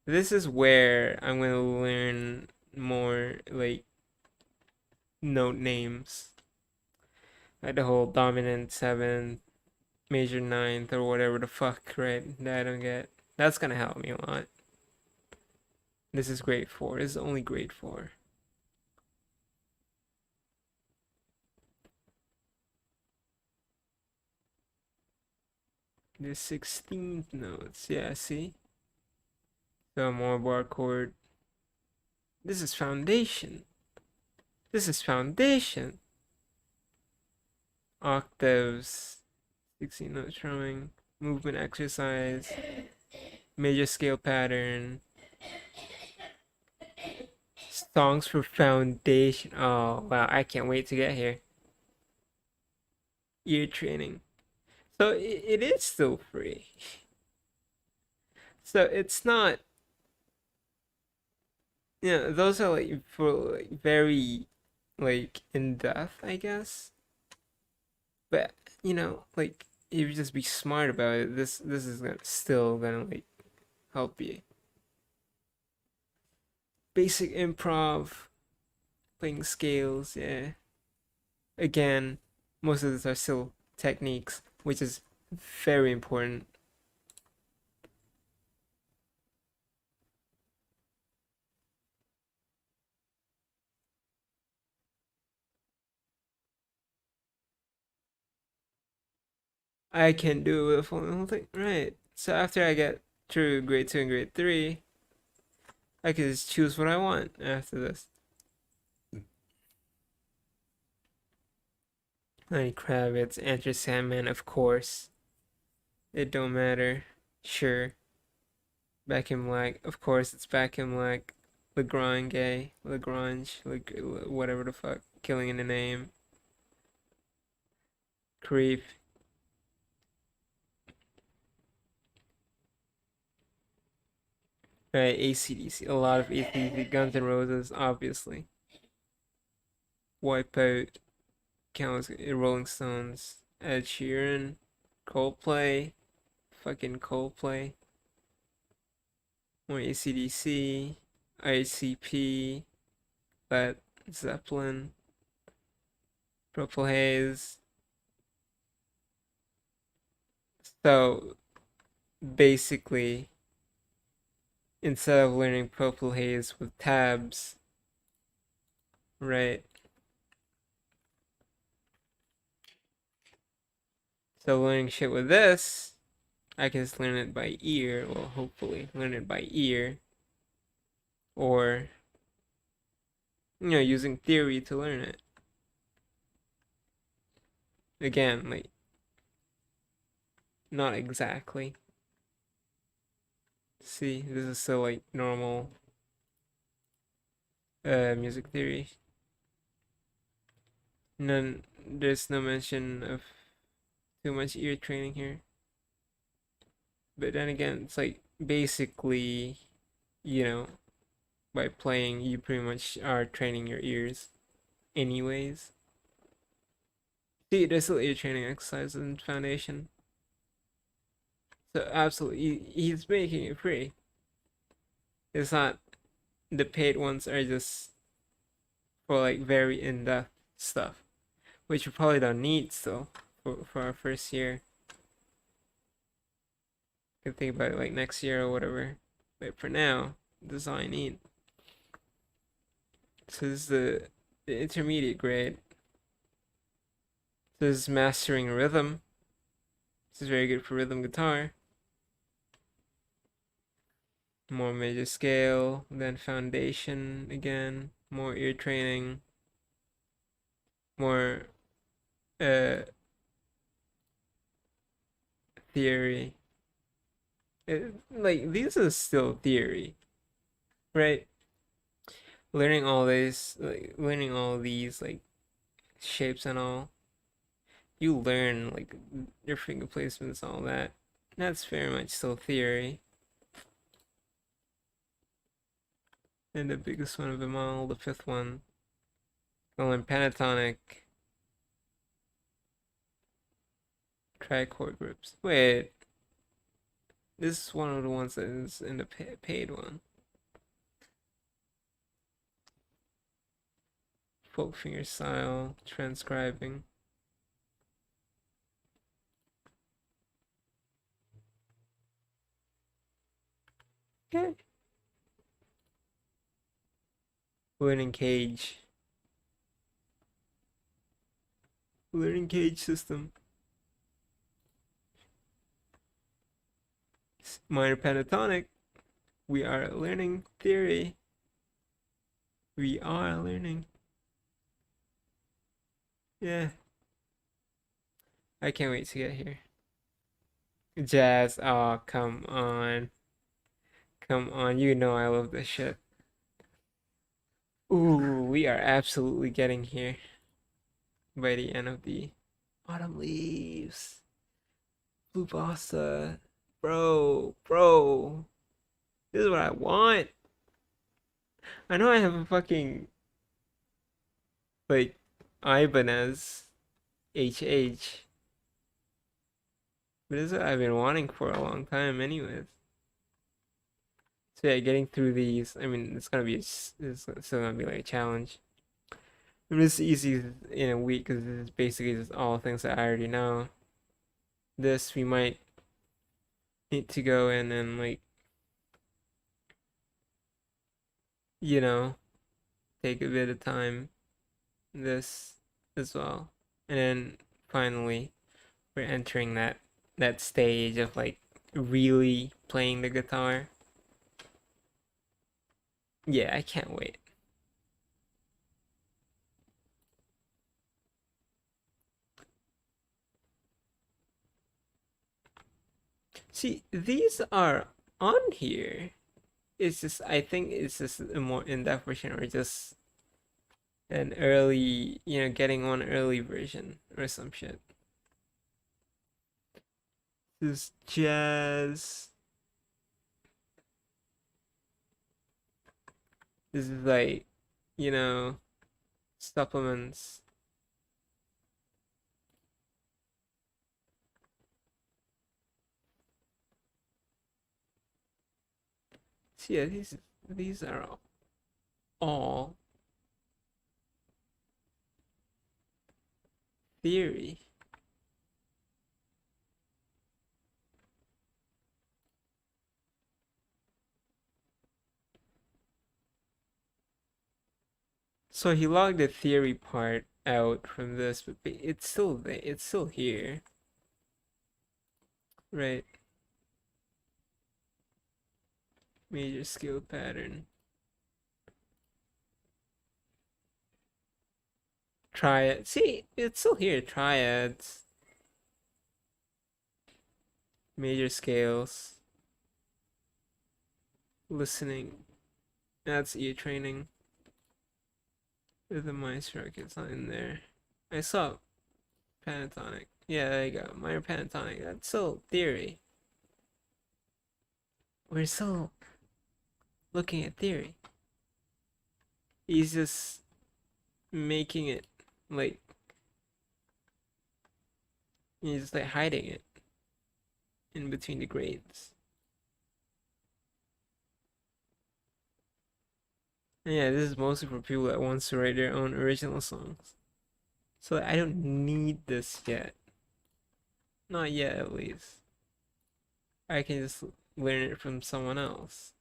this is where I'm gonna learn more like note names. Like the whole dominant 7th, major 9th, or whatever the fuck, right? That I don't get. That's gonna help me a lot. This is grade 4. This is only grade 4. The 16th notes. Yeah, see? So more bar chord. This is foundation. This is foundation. Octaves. 16 note strumming. Movement exercise. Major scale pattern. Songs for foundation. Oh, wow. I can't wait to get here. Ear training. So it is still free. So it's not. Yeah, those are like for like very like in depth, I guess. But like if you just be smart about it, this is still gonna like help you. Basic improv, playing scales, yeah. Again, most of these are still techniques, which is very important. I can do a full thing, right? So after I get through grade 2 and grade 3, I can just choose what I want after this. Lenny Kravitz, Enter Sandman, of course. It don't matter. Sure. Back in Black, of course it's Back in Black. Lagrange, whatever the fuck. Killing in the Name. Creep. Right, AC/DC. A lot of AC/DC. Guns N' Roses, obviously. Wipeout. Countless Rolling Stones. Ed Sheeran. Coldplay. Fucking Coldplay. More AC/DC. ICP. Led Zeppelin. Purple Haze. So basically, instead of learning Purple Haze with tabs, right? So learning shit with this, I can just learn it by ear, well, hopefully learn it by ear, or using theory to learn it. Again, like, not exactly. See, this is still like normal music theory. There's no mention of too much ear training here. But then again, it's like basically, by playing, you pretty much are training your ears anyways. See, there's still ear training exercises in Foundation. So absolutely, he's making it free. It's not, the paid ones are just for like very in-depth stuff, which we probably don't need still for our first year. You can think about it like next year or whatever. But for now, this is all I need. So this is the intermediate grade. This is mastering rhythm. This is very good for rhythm guitar. More major scale, then foundation again, more ear training, more theory. Like these are still theory, right? Learning all this, like learning all these like shapes and all. You learn like your finger placements, all that. That's very much still theory. And the biggest one of them all, the fifth one, I'll learn pentatonic trichord groups. Wait, this is one of the ones that is in the paid one. Folk finger style, transcribing. Okay. Learning cage. Learning cage system. Minor pentatonic. We are learning theory. We are learning. Yeah. I can't wait to get here. Jazz. Oh, come on. Come on. You know I love this shit. Ooh, we are absolutely getting here by the end of the autumn leaves. Blue Bossa. Bro. This is what I want. I know I have a fucking like Ibanez HH. But this is what I've been wanting for a long time anyways. So yeah, getting through these, I mean, it's still gonna be like a challenge. I mean, it's easy in a week because it's basically just all things that I already know. This, we might need to go in and like, take a bit of time. This as well. And then finally, we're entering that stage of like really playing the guitar. Yeah, I can't wait. See, these are on here. It's just, I think it's just a more in-depth version or just an early, getting one early version or some shit. This is jazz. This is like, supplements. So yeah, these are all theory. So he logged the theory part out from this, but it's still there. It's still here, right? Major scale pattern. Triad. See, it's still here. Triads. Major scales. Listening. That's ear training. The maestro, it's not in there. I saw pentatonic. Yeah, there you go. Minor pentatonic. That's still theory. We're still looking at theory. He's just making it like he's just like hiding it in between the grades. And yeah, this is mostly for people that wants to write their own original songs. So I don't need this yet. Not yet, at least. I can just learn it from someone else.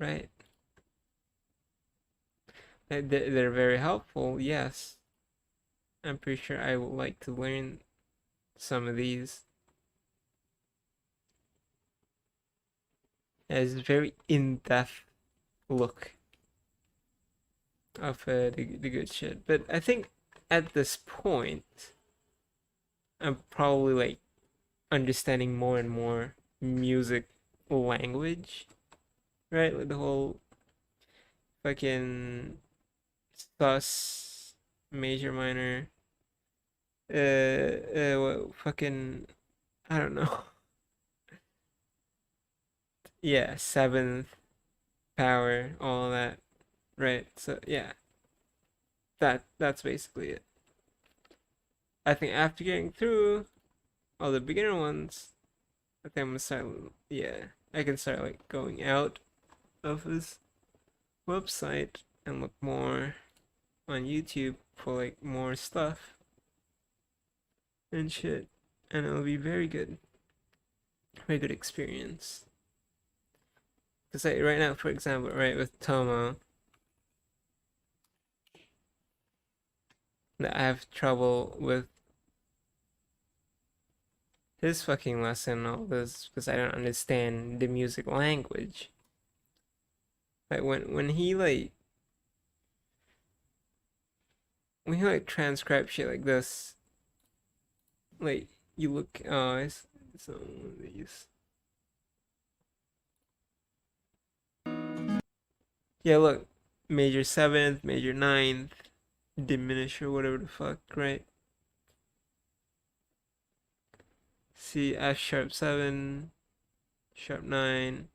Right? They're very helpful, yes. I'm pretty sure I would like to learn some of these. It's a very in-depth look of the good shit. But I think at this point, I'm probably like understanding more and more music language, right? Like the whole fucking sus, major, minor, what fucking, I don't know. Yeah, seventh power, all that, right? So yeah, that's basically it. I think after getting through all the beginner ones, I think I'm gonna start. Yeah, I can start like going out of his website and look more on YouTube for like more stuff and shit, and it'll be very good experience. Cause like right now, for example, right with Tomo, that I have trouble with his fucking lesson, all this, because I don't understand the music language. Like when he like transcribes shit like this, like you look, it's on one of these. Yeah, look, major seventh, major ninth, diminish or whatever the fuck, right? C F sharp 7, sharp 9.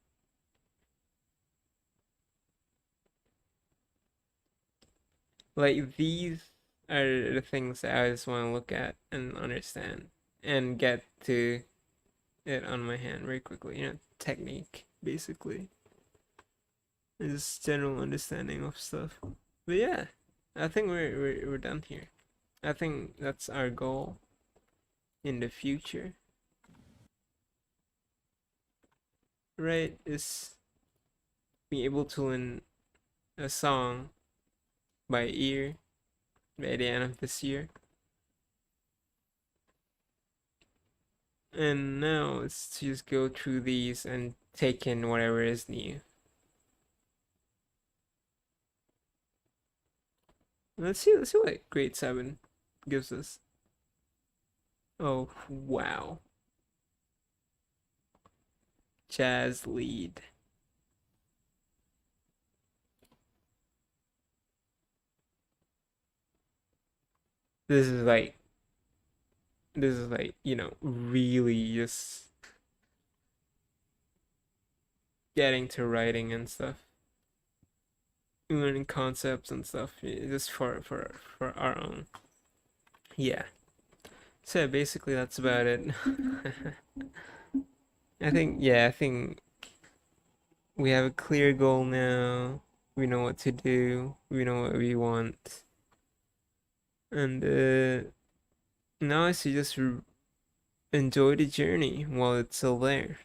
Like these are the things that I just want to look at and understand and get to it on my hand very quickly. You know, technique basically. Just general understanding of stuff. But yeah, I think we're done here. I think that's our goal in the future. Right, is being able to learn a song by ear by the end of this year. And now let's just go through these and take in whatever is new. Let's see what grade 7 gives us. Oh wow. Jazz lead. This is like you know, really just getting to writing and stuff. Learning concepts and stuff just for our own. Yeah. So basically that's about it. I think we have a clear goal now. We know what to do. We know what we want. And now I should just enjoy the journey while it's still there.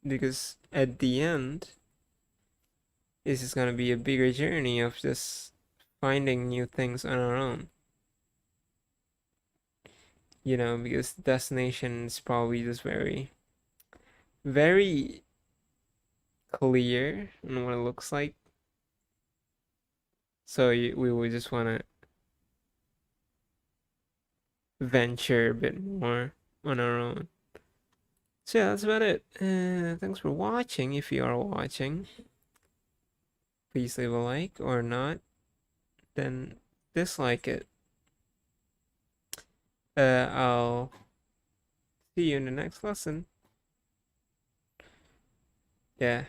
Because at the end, this is gonna be a bigger journey of just finding new things on our own. You know, because the destination is probably just very clear on what it looks like. So we would just want to venture a bit more on our own. So yeah, that's about it. Thanks for watching. If you are watching, please leave a like, or not, then dislike it. I'll see you in the next lesson. Yeah.